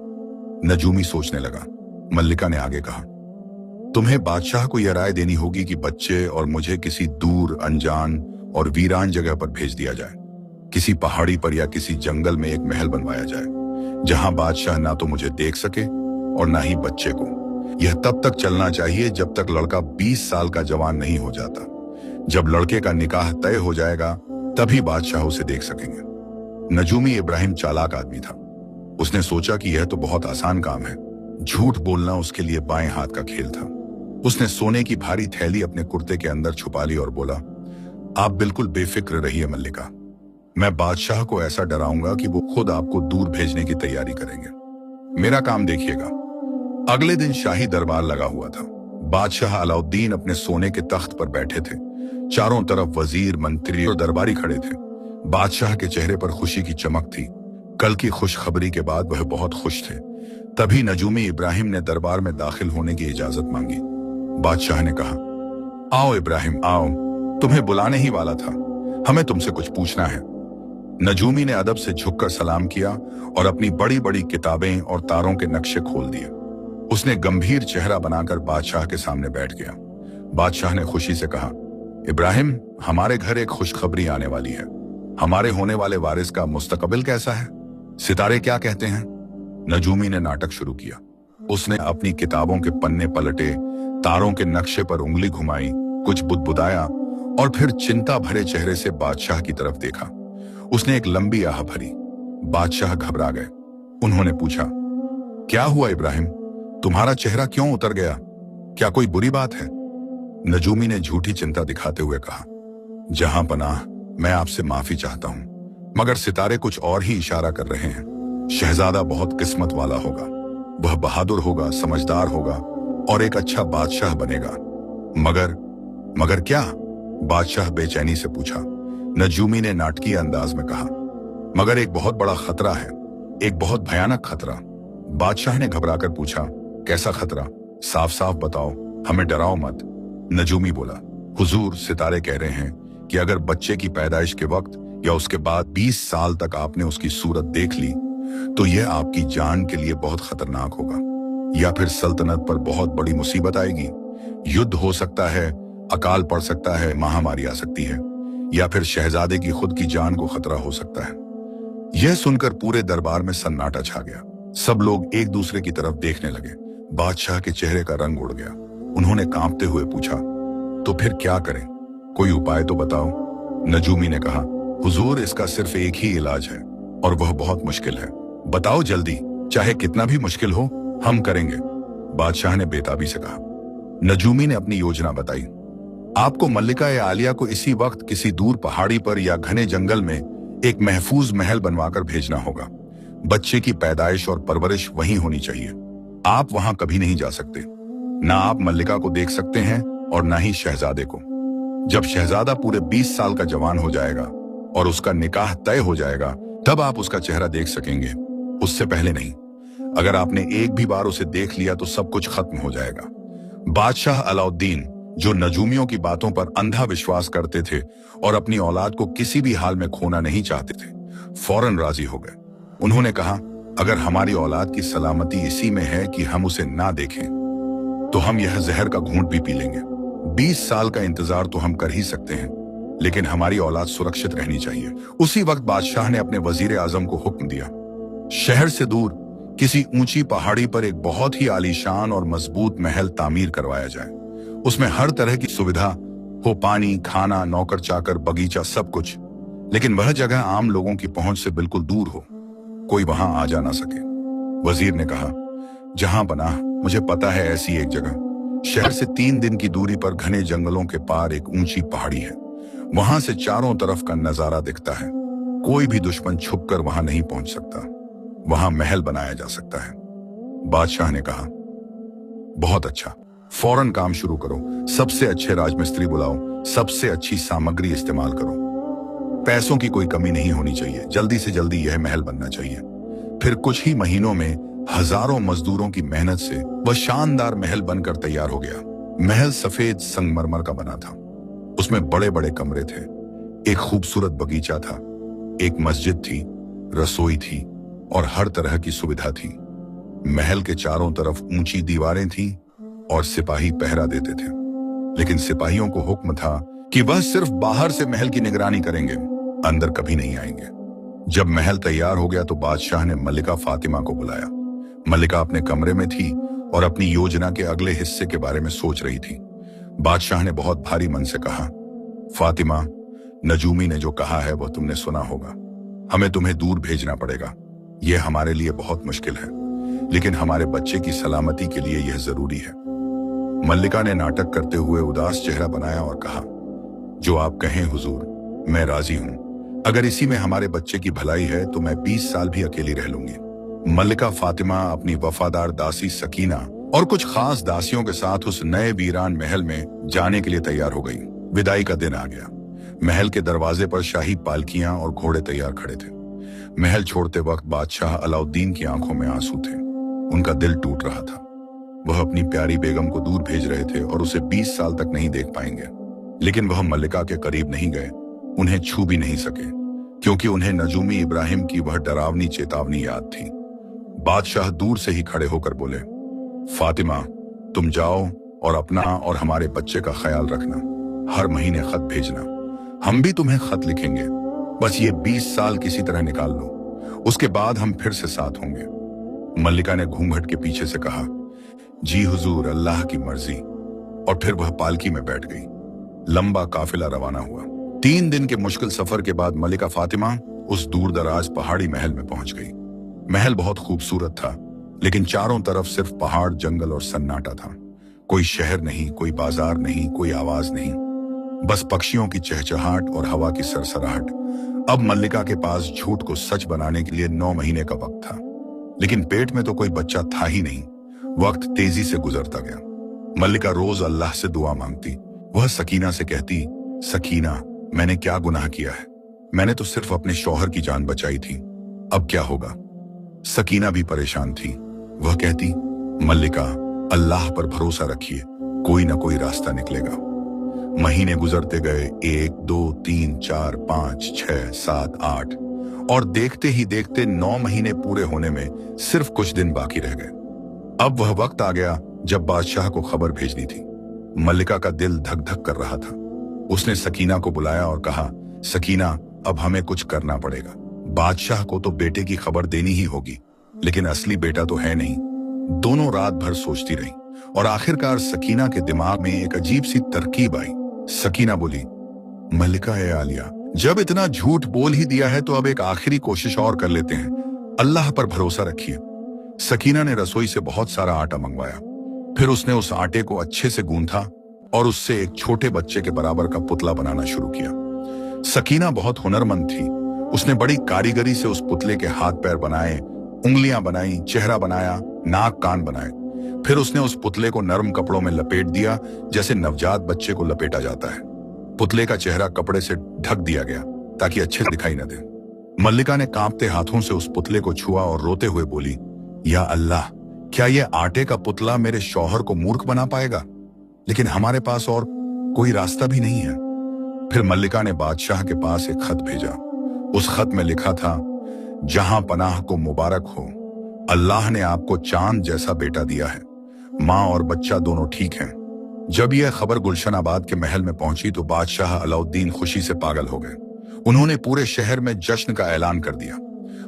S1: नजूमी सोचने लगा। मल्लिका ने आगे कहा, तुम्हें बादशाह को यह राय देनी होगी कि बच्चे और मुझे किसी दूर, अनजान और वीरान जगह पर भेज दिया जाए। किसी पहाड़ी पर या किसी जंगल में एक महल बनवाया जाए, जहां बादशाह ना तो मुझे देख सके और ना ही बच्चे को। यह तब तक चलना चाहिए जब तक लड़का 20 साल का जवान नहीं हो जाता। जब लड़के का निकाह तय हो जाएगा, तभी बादशाह उसे देख सकेंगे। नजूमी इब्राहिम चालाक आदमी था। उसने सोचा कि यह तो बहुत आसान काम है। झूठ बोलना उसके लिए बाएं हाथ का खेल था। उसने सोने की भारी थैली अपने कुर्ते के अंदर छुपा ली और बोला, आप बिल्कुल बेफिक्र रहिए मल्लिका। मैं बादशाह को ऐसा डराऊंगा कि वो खुद आपको दूर भेजने की तैयारी करेंगे। मेरा काम देखिएगा। अगले दिन शाही दरबार लगा हुआ था। बादशाह अलाउद्दीन अपने सोने के तख्त पर बैठे थे। चारों तरफ वजीर, मंत्री और दरबारी खड़े थे। बादशाह के चेहरे पर खुशी की चमक थी। कल की खुशखबरी के बाद वह बहुत खुश थे। तभी नजूमी इब्राहिम ने दरबार में दाखिल होने की इजाजत मांगी। बादशाह ने कहा, आओ इब्राहिम आओ, तुम्हें बुलाने ही वाला था। हमें तुमसे कुछ पूछना है। नजूमी ने अदब से झुककर सलाम किया और अपनी बड़ी बड़ी किताबें और तारों के नक्शे खोल दिए। उसने गंभीर चेहरा बनाकर बादशाह के सामने बैठ गया। बादशाह ने खुशी से कहा, इब्राहिम, हमारे घर एक खुशखबरी आने वाली है। हमारे होने वाले वारिस का मुस्तकबिल कैसा है? सितारे क्या कहते हैं? नजूमी ने नाटक शुरू किया। उसने अपनी किताबों के पन्ने पलटे, तारों के नक्शे पर उंगली घुमाई, कुछ बुदबुदाया और फिर चिंता भरे चेहरे से बादशाह की तरफ देखा। उसने एक लंबी आह भरी। बादशाह घबरा गए। उन्होंने पूछा, क्या हुआ इब्राहिम? तुम्हारा चेहरा क्यों उतर गया? क्या कोई बुरी बात है? नजूमी ने झूठी चिंता दिखाते हुए कहा, जहां पनाह, मैं आपसे माफी चाहता हूं, मगर सितारे कुछ और ही इशारा कर रहे हैं। शहजादा बहुत किस्मत वाला होगा। वह बहादुर होगा, समझदार होगा और एक अच्छा बादशाह बनेगा। मगर क्या? बादशाह बेचैनी से पूछा। नजूमी ने नाटकीय अंदाज में कहा, मगर एक बहुत बड़ा खतरा है, एक बहुत भयानक खतरा। बादशाह ने घबराकर पूछा, कैसा खतरा? साफ साफ बताओ, हमें डराओ मत। नजूमी बोला, हुजूर, सितारे कह रहे हैं कि अगर बच्चे की पैदाइश के वक्त या उसके बाद 20 साल तक आपने उसकी सूरत देख ली तो यह आपकी जान के लिए बहुत खतरनाक होगा, या फिर सल्तनत पर बहुत बड़ी मुसीबत आएगी। युद्ध हो सकता है, अकाल पड़ सकता है, महामारी आ सकती है, या फिर शहजादे की खुद की जान को खतरा हो सकता है। यह सुनकर पूरे दरबार में सन्नाटा छा गया। सब लोग एक दूसरे की तरफ देखने लगे। बादशाह के चेहरे का रंग उड़ गया। उन्होंने कांपते हुए पूछा, तो फिर क्या करें? कोई उपाय तो बताओ। नजूमी ने कहा, हुजूर, इसका सिर्फ एक ही इलाज है और वह बहुत मुश्किल है। बताओ जल्दी, चाहे कितना भी मुश्किल हो, हम करेंगे। बादशाह ने बेताबी से कहा। नजूमी ने अपनी योजना बताई। आपको मल्लिका या आलिया को इसी वक्त किसी दूर पहाड़ी पर या घने जंगल में एक महफूज महल बनवाकर भेजना होगा। बच्चे की पैदाइश और परवरिश वहीं होनी चाहिए। आप वहां कभी नहीं जा सकते। ना आप मल्लिका को देख सकते हैं और ना ही शहजादे को। जब शहजादा पूरे 20 साल का जवान हो जाएगा और उसका निकाह तय हो जाएगा, तब आप उसका चेहरा देख सकेंगे, उससे पहले नहीं। अगर आपने एक भी बार उसे देख लिया तो सब कुछ खत्म हो जाएगा। बादशाह अलाउद्दीन, जो नजूमियों की बातों पर अंधा विश्वास करते थे और अपनी औलाद को किसी भी हाल में खोना नहीं चाहते थे, फौरन राजी हो गए। उन्होंने कहा, अगर हमारी औलाद की सलामती इसी में है कि हम उसे ना देखें, तो हम यह जहर का घूंट भी पी लेंगे। 20 साल का इंतजार तो हम कर ही सकते हैं, लेकिन हमारी औलाद सुरक्षित रहनी चाहिए। उसी वक्त बादशाह ने अपने वजीर आजम को हुक्म दिया, शहर से दूर किसी ऊंची पहाड़ी पर एक बहुत ही आलीशान और मजबूत महल तामीर करवाया जाए। उसमें हर तरह की सुविधा हो, पानी, खाना, नौकर चाकर, बगीचा, सब कुछ, लेकिन वह जगह आम लोगों की पहुंच से बिल्कुल दूर हो, कोई वहां आ जा ना सके। वजीर ने कहा, जहां बना, मुझे पता है ऐसी एक जगह। शहर से 3 दिन की दूरी पर घने जंगलों के पार एक ऊंची पहाड़ी है। वहां से चारों तरफ का नजारा दिखता है। कोई भी दुश्मन छुपकर वहां नहीं पहुंच सकता। वहां महल बनाया जा सकता है। बादशाह ने कहा, बहुत अच्छा, फौरन काम शुरू करो। सबसे अच्छे राजमिस्त्री बुलाओ, सबसे अच्छी सामग्री इस्तेमाल करो। पैसों की कोई कमी नहीं होनी चाहिए। जल्दी से जल्दी यह महल बनना चाहिए। फिर कुछ ही महीनों में हजारों मजदूरों की मेहनत से वह शानदार महल बनकर तैयार हो गया। महल सफेद संगमरमर का बना था। उसमें बड़े बड़े कमरे थे, एक खूबसूरत बगीचा था, एक मस्जिद थी, रसोई थी और हर तरह की सुविधा थी। महल के चारों तरफ ऊंची दीवारें थीं और सिपाही पहरा देते थे, लेकिन सिपाहियों को हुक्म था कि वह सिर्फ बाहर से महल की निगरानी करेंगे, अंदर कभी नहीं आएंगे। जब महल तैयार हो गया तो बादशाह ने मल्लिका फातिमा को बुलाया। मल्लिका अपने कमरे में थी और अपनी योजना के अगले हिस्से के बारे में सोच रही थी। बादशाह ने बहुत भारी मन से कहा, फातिमा, नजूमी ने जो कहा है वह तुमने सुना होगा। हमें तुम्हें दूर भेजना पड़ेगा। यह हमारे लिए बहुत मुश्किल है, लेकिन हमारे बच्चे की सलामती के लिए यह जरूरी है। मल्लिका ने नाटक करते हुए उदास चेहरा बनाया और कहा, जो आप कहें हुजूर, मैं राजी हूं। अगर इसी में हमारे बच्चे की भलाई है तो मैं 20 साल भी अकेली रह लूंगी। मल्लिका फातिमा अपनी वफादार दासी सकीना और कुछ खास दासियों के साथ उस नए वीरान महल में जाने के लिए तैयार हो गई। विदाई का दिन आ गया। महल के दरवाजे पर शाही पालकियां और घोड़े तैयार खड़े थे। महल छोड़ते वक्त बादशाह अलाउद्दीन की आंखों में आंसू थे। उनका दिल टूट रहा था। वह अपनी प्यारी बेगम को दूर भेज रहे थे और उसे 20 साल तक नहीं देख पाएंगे, लेकिन वह मल्लिका के करीब नहीं गए, उन्हें छू भी नहीं सके, क्योंकि उन्हें नजूमी इब्राहिम की वह डरावनी चेतावनी याद थी। बादशाह दूर से ही खड़े होकर बोले, फातिमा, तुम जाओ और अपना और हमारे बच्चे का ख्याल रखना। हर महीने खत भेजना, हम भी तुम्हें खत लिखेंगे। बस ये 20 साल किसी तरह निकाल लो, उसके बाद हम फिर से साथ होंगे। मल्लिका ने घूंघट के पीछे से कहा, जी हुजूर, अल्लाह की मर्जी। और फिर वह पालकी में बैठ गई। लंबा काफिला रवाना हुआ। 3 दिन के मुश्किल सफर के बाद मल्लिका फातिमा उस दूर दराज पहाड़ी महल में पहुंच गई। महल बहुत खूबसूरत था, लेकिन चारों तरफ सिर्फ पहाड़, जंगल और सन्नाटा था। कोई शहर नहीं, कोई बाजार नहीं, कोई आवाज नहीं, बस पक्षियों की चहचहाट और हवा की सरसराहट। अब मल्लिका के पास झूठ को सच बनाने के लिए 9 महीने का वक्त था, लेकिन पेट में तो कोई बच्चा था ही नहीं। वक्त तेजी से गुजरता गया। मल्लिका रोज अल्लाह से दुआ मांगती। वह सकीना से कहती, सकीना, मैंने क्या गुनाह किया है? मैंने तो सिर्फ अपने शौहर की जान बचाई थी, अब क्या होगा? सकीना भी परेशान थी। वह कहती, मल्लिका, अल्लाह पर भरोसा रखिए, कोई ना कोई रास्ता निकलेगा। महीने गुजरते गए, 1, 2, 3, 4, 5, 6, 7, 8 और देखते ही देखते 9 महीने पूरे होने में सिर्फ कुछ दिन बाकी रह गए। अब वह वक्त आ गया जब बादशाह को खबर भेजनी थी। मल्लिका का दिल धक धक कर रहा था। उसने सकीना को बुलाया और कहा, सकीना, अब हमें कुछ करना पड़ेगा। बादशाह को तो बेटे की खबर देनी ही होगी, लेकिन असली बेटा तो है नहीं। दोनों रात भर सोचती रही और आखिरकार सकीना के दिमाग में एक अजीब सी तरकीब आई। सकीना बोली, मल्लिका ए आलिया, जब इतना झूठ बोल ही दिया है तो अब एक आखिरी कोशिश और कर लेते हैं, अल्लाह पर भरोसा रखिए। सकीना ने रसोई से बहुत सारा आटा मंगवाया। फिर उसने उस आटे को अच्छे से गूंथा और उससे एक छोटे बच्चे के बराबर का पुतला बनाना शुरू किया। सकीना बहुत हुनरमंद थी। उसने बड़ी कारीगरी से उस पुतले के हाथ पैर बनाए, उंगलियां बनाई, चेहरा बनाया, नाक कान बनाए। फिर उसने उस पुतले को नरम कपड़ों में लपेट दिया, जैसे नवजात बच्चे को लपेटा जाता है। पुतले का चेहरा कपड़े से ढक दिया गया ताकि अच्छे से दिखाई न दे। मल्लिका ने कांपते हाथों से उस पुतले को छुआ और रोते हुए बोली, या अल्लाह, क्या यह आटे का पुतला मेरे शौहर को मूर्ख बना पाएगा? लेकिन हमारे पास और कोई रास्ता भी नहीं है। फिर मल्लिका ने बादशाह के पास एक खत भेजा। उस खत में लिखा था, जहां पनाह को मुबारक हो, अल्लाह ने आपको चांद जैसा बेटा दिया है। माँ और बच्चा दोनों ठीक हैं। जब यह खबर गुलशनाबाद के महल में पहुंची तो बादशाह अलाउद्दीन खुशी से पागल हो गए। उन्होंने पूरे शहर में जश्न का ऐलान कर दिया।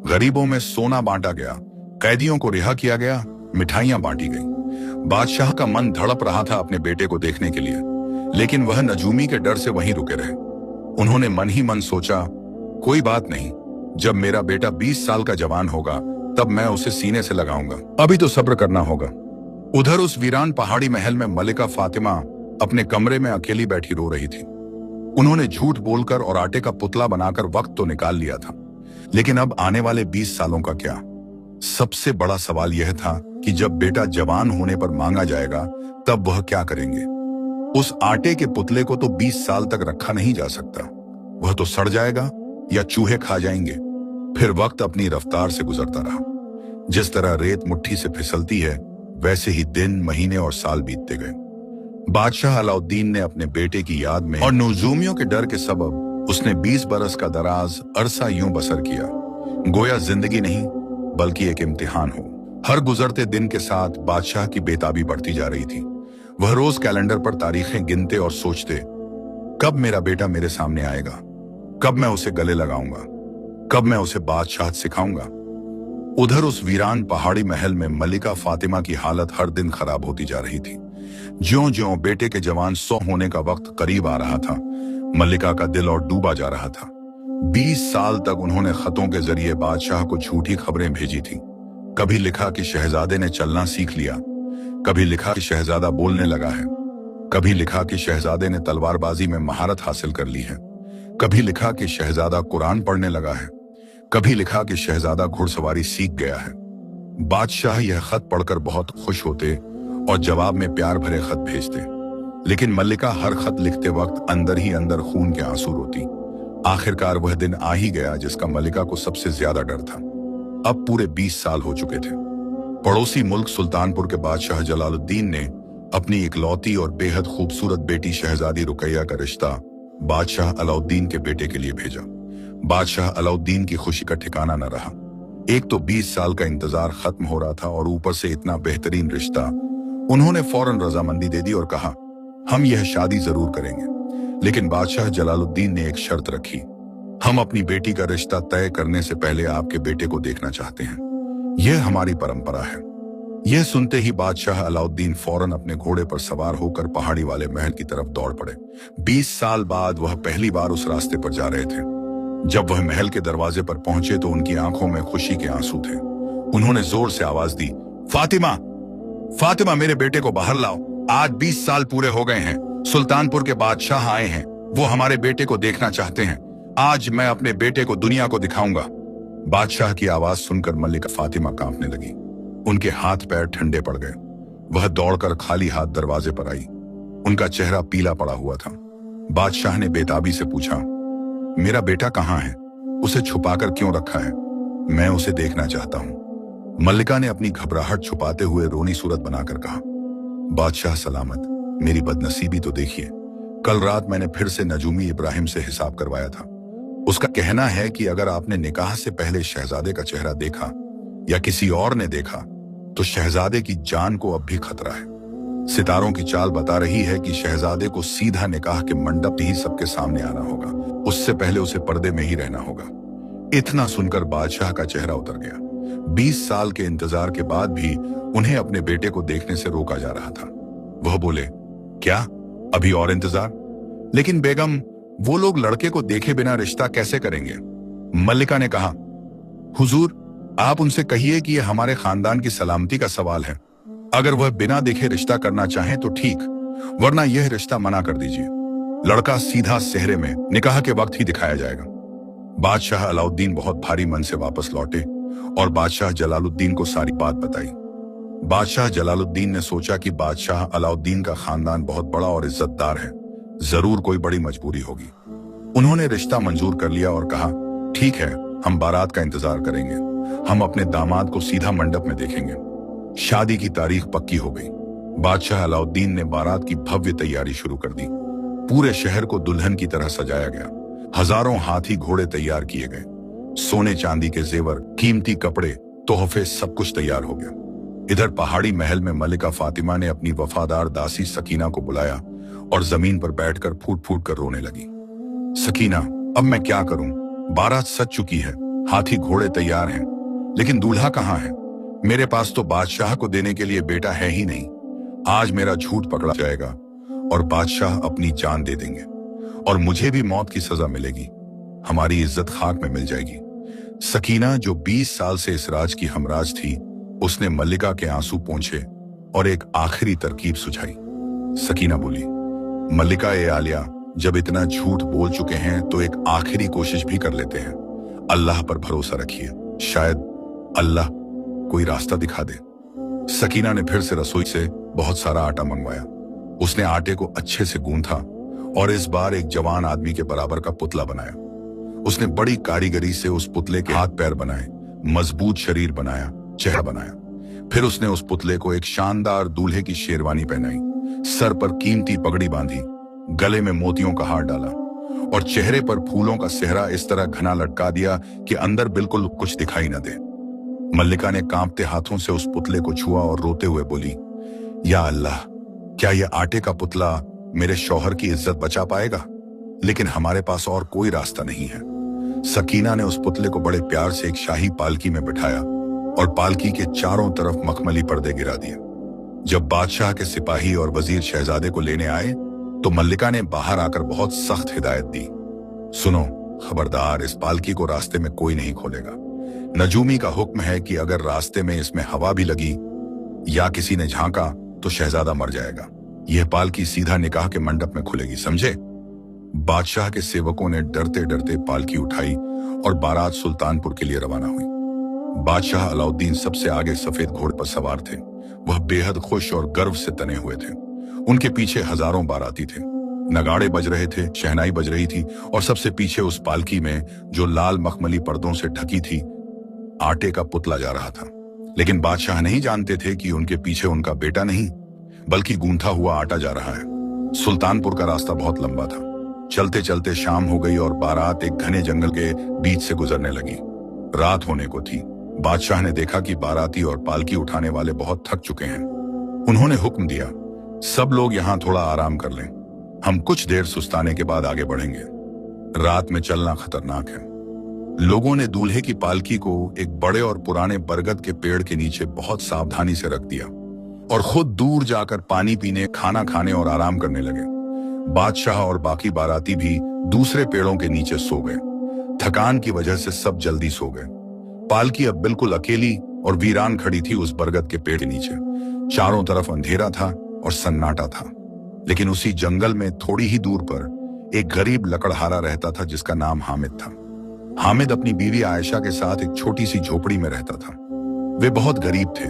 S1: गरीबों में सोना बांटा गया, कैदियों को रिहा किया गया, मिठाइयां बांटी गईं। बादशाह का मन धड़प रहा था अपने बेटे को देखने के लिए, लेकिन वह नजूमी के डर से वहीं रुके रहे। उन्होंने मन ही मन सोचा, कोई बात नहीं, जब मेरा बेटा 20 साल का जवान होगा तब मैं उसे सीने से लगाऊंगा, अभी तो सब्र करना होगा। उधर उस वीरान पहाड़ी महल में मलिका फातिमा अपने कमरे में अकेली बैठी रो रही थी। उन्होंने झूठ बोलकर और आटे का पुतला बनाकर वक्त तो निकाल लिया था, लेकिन अब आने वाले 20 सालों का क्या? सबसे बड़ा सवाल यह था कि जब बेटा जवान होने पर मांगा जाएगा तब वह क्या करेंगे? उस आटे के पुतले को तो 20 साल तक रखा नहीं जा सकता, वह तो सड़ जाएगा या चूहे खा जाएंगे। फिर वक्त अपनी रफ्तार से गुजरता रहा। जिस तरह रेत मुट्ठी से फिसलती है, वैसे ही दिन, महीने और साल बीतते गए। बादशाह अलाउद्दीन ने अपने बेटे की याद में और नजूमियों के डर के सबब उसने 20 बरस का दराज अरसा यूं बसर किया, गोया जिंदगी नहीं बल्कि एक इम्तिहान हो। हर गुजरते दिन के साथ बादशाह की बेताबी बढ़ती जा रही थी। वह रोज कैलेंडर पर तारीखें गिनते और सोचते, कब मेरा बेटा मेरे सामने आएगा, कब मैं उसे गले लगाऊंगा, कब मैं उसे बादशाह सिखाऊंगा। उधर उस वीरान पहाड़ी महल में मलिका फातिमा की हालत हर दिन खराब होती जा रही थी। ज्यों-ज्यों बेटे के जवान 100 होने का वक्त करीब आ रहा था, मल्लिका का दिल और डूबा जा रहा था। 20 साल तक उन्होंने खतों के जरिए बादशाह को झूठी खबरें भेजी थी। कभी लिखा कि शहजादे ने चलना सीख लिया, कभी लिखा कि शहजादा बोलने लगा है, कभी लिखा कि शहजादे ने तलवारबाजी में महारत हासिल कर ली है, कभी लिखा कि शहजादा कुरान पढ़ने लगा है, कभी लिखा कि शहजादा घुड़सवारी सीख गया है। बादशाह यह खत पढ़कर बहुत खुश होते और जवाब में प्यार भरे खत भेजते, लेकिन मल्लिका हर खत लिखते वक्त अंदर ही अंदर खून के आंसू रोती। आखिरकार वह दिन आ ही गया जिसका मल्लिका को सबसे ज्यादा डर था। अब पूरे 20 साल हो चुके थे। पड़ोसी मुल्क सुल्तानपुर के बादशाह जलालुद्दीन ने अपनी इकलौती और बेहद खूबसूरत बेटी शहजादी रुकैया का रिश्ता बादशाह अलाउद्दीन के बेटे के लिए भेजा। बादशाह अलाउद्दीन की खुशी का ठिकाना न रहा। एक तो 20 साल का इंतजार खत्म हो रहा था और ऊपर से इतना बेहतरीन रिश्ता। उन्होंने फौरन रजामंदी दे दी और कहा, हम यह शादी जरूर करेंगे। लेकिन बादशाह जलालुद्दीन ने एक शर्त रखी, हम अपनी बेटी का रिश्ता तय करने से पहले आपके बेटे को देखना चाहते हैं, यह हमारी परंपरा है। यह सुनते ही बादशाह अलाउद्दीन फौरन अपने घोड़े पर सवार होकर पहाड़ी वाले महल की तरफ दौड़ पड़े। 20 साल बाद वह पहली बार उस रास्ते पर जा रहे थे। जब वह महल के दरवाजे पर पहुंचे तो उनकी आंखों में खुशी के आंसू थे। उन्होंने जोर से आवाज दी, फातिमा, फातिमा, मेरे बेटे को बाहर लाओ। आज 20 साल पूरे हो गए हैं। सुल्तानपुर के बादशाह आए हैं, वो हमारे बेटे को देखना चाहते हैं। आज मैं अपने बेटे को दुनिया को दिखाऊंगा। बादशाह की आवाज सुनकर मल्लिका फातिमा कांपने लगी। उनके हाथ पैर ठंडे पड़ गए। वह दौड़कर खाली हाथ दरवाजे पर आई। उनका चेहरा पीला पड़ा हुआ था। बादशाह ने बेताबी से पूछा, मेरा बेटा कहाँ है? उसे छुपाकर क्यों रखा है? मैं उसे देखना चाहता हूँ। मल्लिका ने अपनी घबराहट छुपाते हुए रोनी सूरत बनाकर कहा, बादशाह सलामत, मेरी बदनसीबी तो देखिए। कल रात मैंने फिर से नजूमी इब्राहिम से हिसाब करवाया था। उसका कहना है कि अगर आपने निकाह से पहले शहजादे का चेहरा देखा या किसी और ने देखा तो शहजादे की जान को अब भी खतरा है। सितारों की चाल बता रही है कि शहजादे को सीधा निकाह के मंडप ही सबके सामने आना होगा, उससे पहले उसे पर्दे में ही रहना होगा। इतना सुनकर बादशाह का चेहरा उतर गया। 20 साल के इंतजार के बाद भी उन्हें अपने बेटे को देखने से रोका जा रहा था। वह बोले, क्या अभी और इंतजार? लेकिन बेगम, वो लोग लड़के को देखे बिना रिश्ता कैसे करेंगे? मल्लिका ने कहा, हुजूर, आप उनसे कहिए कि यह हमारे खानदान की सलामती का सवाल है। अगर वह बिना देखे रिश्ता करना चाहे तो ठीक, वरना यह रिश्ता मना कर दीजिए। लड़का सीधा सेहरे में निकाह के वक्त ही दिखाया जाएगा। बादशाह अलाउद्दीन बहुत भारी मन से वापस लौटे और बादशाह जलालुद्दीन को सारी बात बताई। बादशाह जलालुद्दीन ने सोचा कि बादशाह अलाउद्दीन का खानदान बहुत बड़ा और इज्जतदार है, जरूर कोई बड़ी मजबूरी होगी। उन्होंने रिश्ता मंजूर कर लिया और कहा, ठीक है, हम बारात का इंतजार करेंगे। हम अपने दामाद को सीधा मंडप में देखेंगे। शादी की तारीख पक्की हो गई। बादशाह अलाउद्दीन ने बारात की भव्य तैयारी शुरू कर दी। पूरे शहर को दुल्हन की तरह सजाया गया। हजारों हाथी घोड़े तैयार किए गए। सोने चांदी के जेवर, कीमती कपड़े, तोहफे, सब कुछ तैयार हो गया। इधर पहाड़ी महल में मलिका फातिमा ने अपनी वफादार दासी सकीना को बुलाया और जमीन पर बैठकर फूट फूट कर रोने लगी। सकीना, अब मैं क्या करूं? बारात सज चुकी है, हाथी घोड़े तैयार हैं, लेकिन दूल्हा कहाँ है? मेरे पास तो बादशाह को देने के लिए बेटा है ही नहीं। आज मेरा झूठ पकड़ा जाएगा और बादशाह अपनी जान दे देंगे और मुझे भी मौत की सजा मिलेगी। हमारी इज्जत खाक में मिल जाएगी। सकीना, जो 20 साल से इस राज की हमराज थी, उसने मल्लिका के आंसू पोंछे और एक आखिरी तरकीब सुझाई। सकीना बोली, मल्लिका ए आलिया, जब इतना झूठ बोल चुके हैं तो एक आखिरी कोशिश भी कर लेते हैं। अल्लाह पर भरोसा रखिए, शायद अल्लाह कोई रास्ता दिखा दे। सकीना ने फिर से रसोई से बहुत सारा आटा मंगवाया। उसने आटे को अच्छे से गूंथा और इस बार एक जवान आदमी के बराबर का पुतला बनाया। उसने बड़ी कारीगरी से उस पुतले के हाथ पैर बनाए, मजबूत शरीर बनाया, चेहरा बनाया। फिर उसने उस पुतले को एक शानदार दूल्हे की शेरवानी पहनाई, सर पर कीमती पगड़ी बांधी, गले में मोतियों का हार डाला और चेहरे पर फूलों का सेहरा इस तरह घना लटका दिया कि अंदर बिल्कुल कुछ दिखाई न दे। मल्लिका ने कांपते हाथों से उस पुतले को छुआ और रोते हुए बोली, या अल्लाह, क्या यह आटे का पुतला मेरे शौहर की इज्जत बचा पाएगा? लेकिन हमारे पास और कोई रास्ता नहीं है। सकीना ने उस पुतले को बड़े प्यार से एक शाही पालकी में बिठाया और पालकी के चारों तरफ मखमली पर्दे गिरा दिए। जब बादशाह के सिपाही और वजीर शहजादे को लेने आए तो मल्लिका ने बाहर आकर बहुत सख्त हिदायत दी, सुनो, खबरदार, इस पालकी को रास्ते में कोई नहीं खोलेगा। नजूमी का हुक्म है कि अगर रास्ते में इसमें हवा भी लगी या किसी ने झांका तो शहजादा मर जाएगा। यह पालकी सीधा निकाह के मंडप में खुलेगी, समझे? बादशाह के सेवकों ने डरते डरते पालकी उठाई और बारात सुल्तानपुर के लिए रवाना हुई। बादशाह अलाउद्दीन सबसे आगे सफेद घोड़े पर सवार थे। वह बेहद खुश और गर्व से तने हुए थे। उनके पीछे हजारों बाराती थे। नगाड़े बज रहे थे, शहनाई बज रही थी और सबसे पीछे उस पालकी में, जो लाल मखमली पर्दों से ढकी थी, आटे का पुतला जा रहा था। लेकिन बादशाह नहीं जानते थे कि उनके पीछे उनका बेटा नहीं, बल्कि गूंथा हुआ आटा जा रहा है। सुल्तानपुर का रास्ता बहुत लंबा था। चलते चलते शाम हो गई और बारात एक घने जंगल के बीच से गुजरने लगी। रात होने को थी। बादशाह ने देखा कि बाराती और पालकी उठाने वाले बहुत थक चुके हैं। उन्होंने हुक्म दिया, सब लोग यहाँ थोड़ा आराम कर लें, हम कुछ देर सुस्ताने के बाद आगे बढ़ेंगे। रात में चलना खतरनाक है। लोगों ने दूल्हे की पालकी को एक बड़े और पुराने बरगद के पेड़ के नीचे बहुत सावधानी से रख दिया और खुद दूर जाकर पानी पीने, खाना खाने और आराम करने लगे। बादशाह और बाकी बाराती भी दूसरे पेड़ों के नीचे सो गए। थकान की वजह से सब जल्दी सो गए। पालकी अब बिल्कुल अकेली और वीरान खड़ी थी उस बरगद के पेड़ के नीचे। चारों तरफ अंधेरा था और सन्नाटा था। लेकिन उसी जंगल में थोड़ी ही दूर पर एक गरीब लकड़हारा रहता था जिसका नाम हामिद था। हामिद अपनी बीवी आयशा के साथ एक छोटी सी झोपड़ी में रहता था। वे बहुत गरीब थे।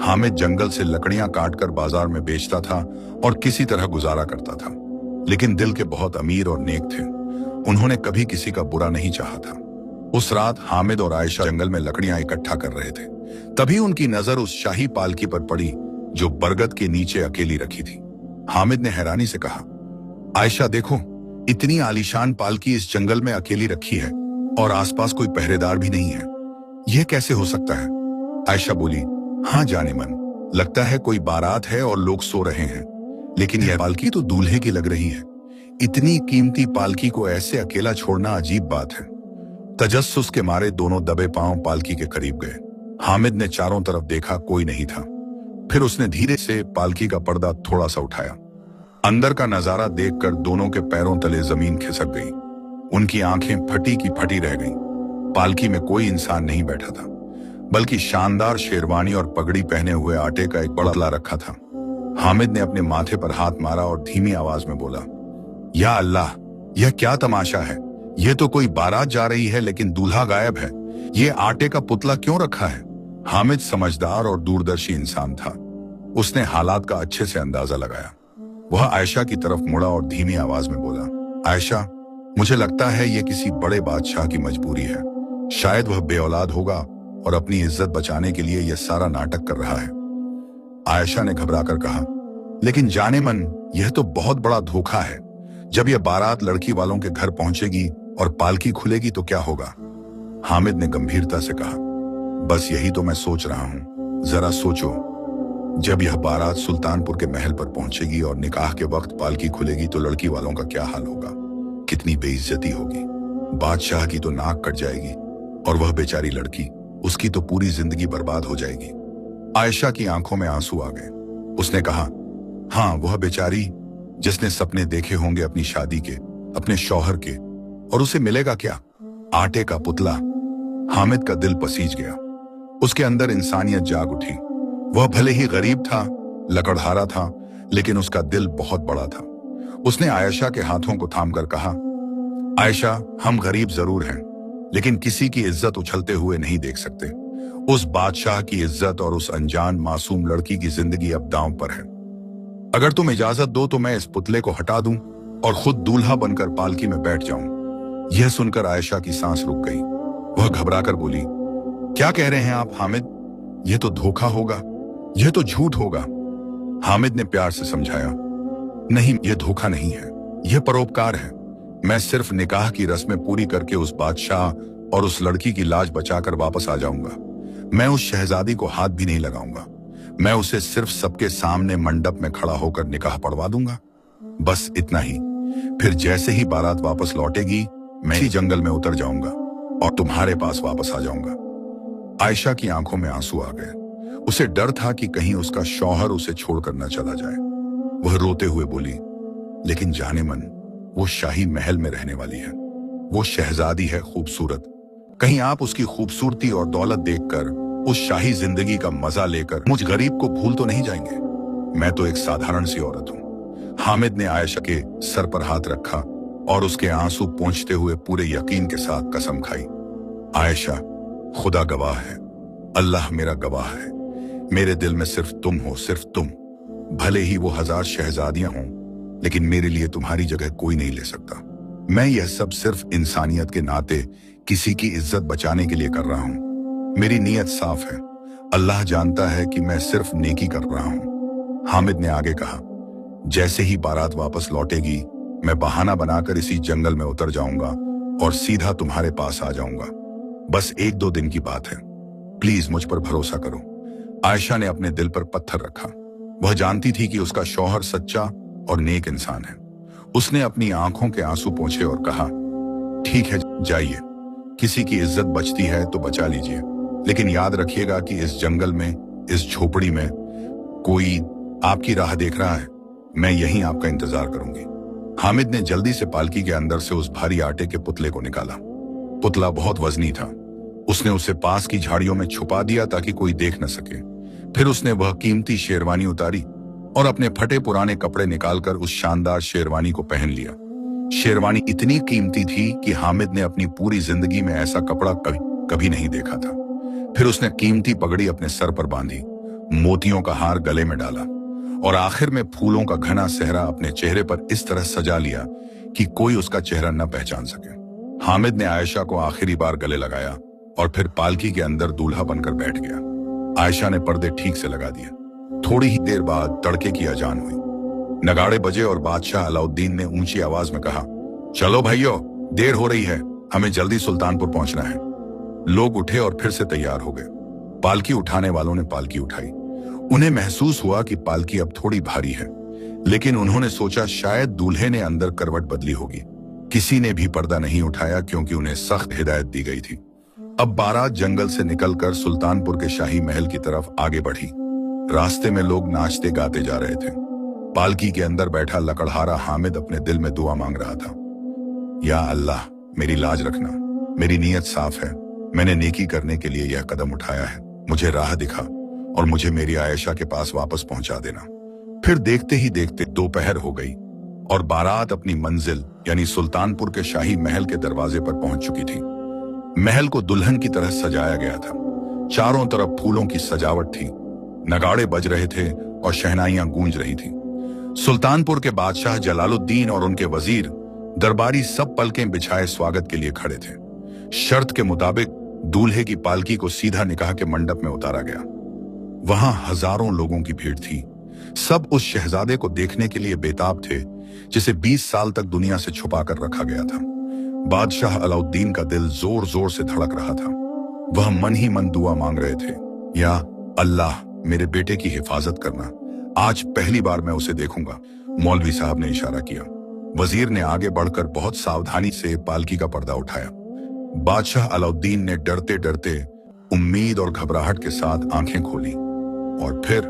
S1: हामिद जंगल से लकड़ियां काटकर बाजार में बेचता था और किसी तरह गुजारा करता था। लेकिन दिल के बहुत अमीर और नेक थे। उन्होंने कभी किसी का बुरा नहीं चाहा था। उस रात हामिद और आयशा जंगल में लकड़ियां इकट्ठा कर रहे थे। तभी उनकी नजर उस शाही पालकी पर पड़ी जो बरगद के नीचे अकेली रखी थी। हामिद ने हैरानी से कहा, आयशा देखो, इतनी आलीशान पालकी इस जंगल में अकेली रखी है और आसपास कोई पहरेदार भी नहीं है। यह कैसे हो सकता है? आयशा बोली, हाँ जाने मन, लगता है कोई बारात है और लोग सो रहे हैं, लेकिन यह पालकी तो दूल्हे की लग रही है। इतनी कीमती पालकी को ऐसे अकेला छोड़ना अजीब बात है। तजस्सुस के मारे दोनों दबे पांव पालकी के करीब गए। हामिद ने चारों तरफ देखा, कोई नहीं था। फिर उसने धीरे से पालकी का पर्दा थोड़ा सा उठाया। अंदर का नजारा देखकर दोनों के पैरों तले जमीन खिसक गई। उनकी आंखें फटी की फटी रह गईं। पालकी में कोई इंसान नहीं बैठा था, बल्कि शानदार शेरवानी और पगड़ी पहने हुए आटे का एक बड़ा रखा था। हामिद ने अपने माथे पर हाथ मारा और धीमी आवाज में बोला, या अल्लाह, यह क्या तमाशा है? यह तो कोई बारात जा रही है लेकिन दूल्हा गायब है। यह आटे का पुतला क्यों रखा है? हामिद समझदार और दूरदर्शी इंसान था। उसने हालात का अच्छे से अंदाजा लगाया। वह आयशा की तरफ मुड़ा और धीमी आवाज में बोला, आयशा, मुझे लगता है यह किसी बड़े बादशाह की मजबूरी है। शायद वह बेऔलाद होगा और अपनी इज्जत बचाने के लिए यह सारा नाटक कर रहा है। आयशा ने घबराकर कहा, लेकिन जाने मन, यह तो बहुत बड़ा धोखा है। जब यह बारात लड़की वालों के घर पहुंचेगी और पालकी खुलेगी तो क्या होगा? हामिद ने गंभीरता से कहा, बस यही तो मैं सोच रहा हूं। जरा सोचो, जब यह बारात सुल्तानपुर के महल पर पहुंचेगी और निकाह के वक्त पालकी खुलेगी तो लड़की वालों का क्या हाल होगा? कितनी बेइज्जती होगी। बादशाह की तो नाक कट जाएगी और वह बेचारी लड़की, उसकी तो पूरी जिंदगी बर्बाद हो जाएगी। आयशा की आंखों में आंसू आ गए। उसने कहा, हाँ, वह बेचारी जिसने सपने देखे होंगे अपनी शादी के, अपने शौहर के, और उसे मिलेगा क्या? आटे का पुतला। हामिद का दिल पसीज गया। उसके अंदर इंसानियत जाग उठी। वह भले ही गरीब था, लकड़हारा था, लेकिन उसका दिल बहुत बड़ा था। उसने आयशा के हाथों को थामकर कहा, आयशा, हम गरीब जरूर हैं, लेकिन किसी की इज्जत उछलते हुए नहीं देख सकते। उस बादशाह की इज्जत और उस अनजान मासूम लड़की की जिंदगी अब दांव पर है। अगर तुम इजाजत दो तो मैं इस पुतले को हटा दूं और खुद दूल्हा बनकर पालकी में बैठ जाऊं। यह सुनकर आयशा की सांस रुक गई। वह घबराकर बोली, क्या कह रहे हैं आप हामिद? यह तो धोखा होगा, यह तो झूठ होगा। हामिद ने प्यार से समझाया, नहीं, यह धोखा नहीं है, यह परोपकार है। मैं सिर्फ निकाह की रस्में पूरी करके उस बादशाह और उस लड़की की लाज बचाकर वापस आ जाऊंगा। मैं उस शहजादी को हाथ भी नहीं लगाऊंगा। मैं उसे सिर्फ सबके सामने मंडप में खड़ा होकर निकाह पढ़वा दूंगा, बस इतना ही। फिर जैसे ही बारात वापस लौटेगी, मैं ही जंगल में उतर जाऊंगा और तुम्हारे पास वापस आ जाऊंगा। आयशा की आंखों में आंसू आ गए। उसे डर था कि कहीं उसका शौहर उसे छोड़कर न चला जाए। वह रोते हुए बोली, लेकिन जाने मन, वो शाही महल में रहने वाली है। वो शहजादी है खूबसूरत। कहीं आप उसकी खूबसूरती और दौलत देखकर, उस शाही जिंदगी का मजा लेकर मुझ गरीब को भूल तो नहीं जाएंगे? मैं तो एक साधारण सी औरत हूं। हामिद ने आयशा के सर पर हाथ रखा और उसके आंसू पोंछते हुए पूरे यकीन के साथ कसम खाई, आयशा, खुदा गवाह है, अल्लाह मेरा गवाह है, मेरे दिल में सिर्फ तुम हो, सिर्फ तुम। भले ही वो 1000 शहजादियां हों, लेकिन मेरे लिए तुम्हारी जगह कोई नहीं ले सकता। मैं यह सब सिर्फ इंसानियत के नाते किसी की इज्जत बचाने के लिए कर रहा हूं। मेरी नीयत साफ है। अल्लाह जानता है कि मैं सिर्फ नेकी कर रहा हूं। हामिद ने आगे कहा, जैसे ही बारात वापस लौटेगी, मैं बहाना बनाकर इसी जंगल में उतर जाऊंगा और सीधा तुम्हारे पास आ जाऊंगा। बस 1-2 दिन की बात है, प्लीज मुझ पर भरोसा करो। आयशा ने अपने दिल पर पत्थर रखा। वह जानती थी कि उसका शौहर सच्चा और नेक इंसान है। उसने अपनी आंखों के आंसू पोंछे और कहा, ठीक है, जाइए। किसी की इज्जत बचती है तो बचा लीजिए, लेकिन याद रखिएगा कि इस जंगल में, इस झोपड़ी में कोई आपकी राह देख रहा है। मैं यहीं आपका इंतजार करूंगी। हामिद ने जल्दी से पालकी के अंदर से उस भारी आटे के पुतले को निकाला। पुतला बहुत वजनी था। उसने उसे पास की झाड़ियों में छुपा दिया ताकि कोई देख न सके। फिर उसने वह कीमती शेरवानी उतारी और अपने फटे पुराने कपड़े निकालकर उस शानदार शेरवानी को पहन लिया। शेरवानी इतनी कीमती थी कि हामिद ने अपनी पूरी जिंदगी में ऐसा कपड़ा कभी नहीं देखा था। फिर उसने कीमती पगड़ी अपने सर पर बांधी, मोतियों का हार गले में डाला और आखिर में फूलों का घना सहरा अपने चेहरे पर इस तरह सजा लिया कि कोई उसका चेहरा न पहचान सके। हामिद ने आयशा को आखिरी बार गले लगाया और फिर पालकी के अंदर दूल्हा बनकर बैठ गया। आयशा ने पर्दे ठीक से लगा दिए। थोड़ी ही देर बाद तड़के की अजान हुई। नगाड़े बजे और बादशाह अलाउद्दीन ने ऊंची आवाज में कहा, चलो भाइयों, देर हो रही है, हमें जल्दी सुल्तानपुर पहुंचना है। लोग उठे और फिर से तैयार हो गए। पालकी उठाने वालों ने पालकी उठाई। उन्हें महसूस हुआ कि पालकी अब थोड़ी भारी है, लेकिन उन्होंने सोचा शायद दूल्हे ने अंदर करवट बदली होगी। किसी ने भी पर्दा नहीं उठाया क्योंकि उन्हें सख्त हिदायत दी गई थी। अब बारात जंगल से निकलकर सुल्तानपुर के शाही महल की तरफ आगे बढ़ी। रास्ते में लोग नाचते गाते जा रहे थे। पालकी के अंदर बैठा लकड़हारा हामिद अपने दिल में दुआ मांग रहा था। या अल्लाह, मेरी लाज रखना, मेरी नीयत साफ है, मैंने नेकी करने के लिए यह कदम उठाया है, मुझे राह दिखा और मुझे मेरी आयशा के पास वापस पहुंचा देना। फिर देखते ही देखते दोपहर हो गई और बारात अपनी मंजिल यानी सुल्तानपुर के शाही महल के दरवाजे पर पहुंच चुकी थी। महल को दुल्हन की तरह सजाया गया था। चारों तरफ फूलों की सजावट थी, नगाड़े बज रहे थे और शहनाइयां गूंज रही थी। सुल्तानपुर के बादशाह जलालुद्दीन और उनके वजीर दरबारी सब पलकें बिछाए स्वागत के लिए खड़े थे। शर्त के मुताबिक दूल्हे की पालकी को सीधा निकाह के मंडप में उतारा गया। वहां हजारों लोगों की भीड़ थी। सब उस शहजादे को देखने के लिए बेताब थे जिसे 20 साल तक दुनिया से छुपा कर रखा गया था। बादशाह अलाउद्दीन का दिल जोर जोर से धड़क रहा था। वह मन ही मन दुआ मांग रहे थे, या अल्लाह, मेरे बेटे की हिफाजत करना, आज पहली बार मैं उसे देखूंगा। मौलवी साहब ने इशारा किया। वजीर ने आगे बढ़कर बहुत सावधानी से पालकी का पर्दा उठाया। बादशाह अलाउद्दीन ने डरते डरते, उम्मीद और घबराहट के साथ आंखें खोली और फिर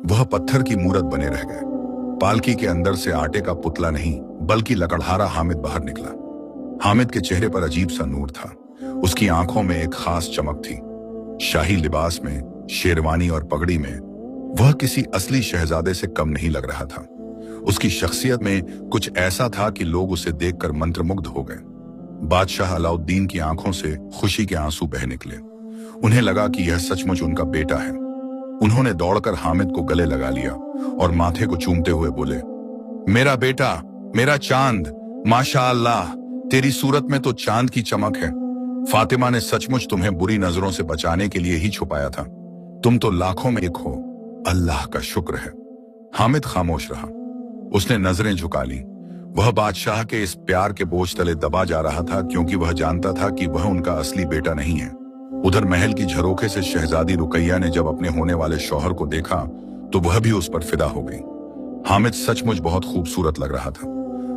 S1: वह पत्थर की मूरत बने रह गए। पालकी के अंदर से आटे का पुतला नहीं बल्कि लकड़हारा हामिद बाहर निकला। हामिद के चेहरे पर अजीब सा नूर था। उसकी आंखों में एक खास चमक थी। शाही लिबास में, शेरवानी और पगड़ी में वह किसी असली शहजादे से कम नहीं लग रहा था। उसकी शख्सियत में कुछ ऐसा था कि लोग उसे देखकर मंत्रमुग्ध हो गए। बादशाह अलाउद्दीन की आंखों से खुशी के आंसू बह निकले। उन्हें लगा कि यह सचमुच उनका बेटा है। उन्होंने दौड़कर हामिद को गले लगा लिया और माथे को चूमते हुए बोले, मेरा बेटा, मेरा चांद, माशाअल्लाह, तेरी सूरत में तो चांद की चमक है। फातिमा ने सचमुच तुम्हें बुरी नजरों से बचाने के लिए ही छुपाया था। तुम तो लाखों में एक हो, अल्लाह का शुक्र है। हामिद खामोश रहा। उसने नजरें झुका ली। वह बादशाह के इस प्यार के बोझ तले दबा जा रहा था क्योंकि वह जानता था कि वह उनका असली बेटा नहीं है। उधर महल की झरोखे से शहजादी रुकैया ने जब अपने होने वाले शौहर को देखा तो वह भी उस पर फिदा हो गई। हामिद सचमुच बहुत खूबसूरत लग रहा था।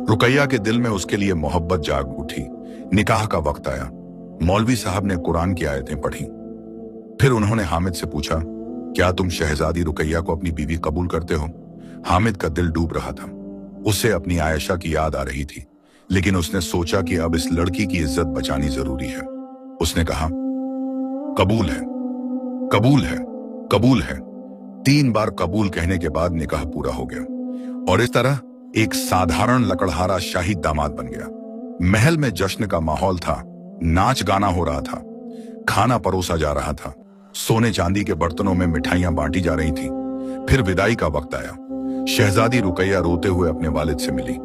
S1: रुकैया के दिल में उसके लिए मोहब्बत जाग उठी। निकाह का वक्त आया। मौलवी साहब ने कुरान की आयतें पढ़ी। फिर उन्होंने हामिद से पूछा, क्या तुम शहजादी रुकैया को अपनी बीवी कबूल करते हो? हामिद का दिल डूब रहा था। उसे अपनी आयशा की याद आ रही थी, लेकिन उसने सोचा कि अब इस लड़की की इज्जत बचानी जरूरी है। उसने कहा, कबूल है, कबूल है, कबूल है। 3 बार कबूल कहने के बाद निकाह पूरा हो गया और इस तरह एक साधारण लकड़हारा शाही दामाद बन गया। महल में जश्न का माहौल था। नाच गाना हो रहा था, खाना परोसा जा रहा था, सोने चांदी के बर्तनों में मिठाइयां बांटी जा रही थी। फिर विदाई का वक्त आया। शहजादी रुकैया रोते हुए अपने वालिद से मिली।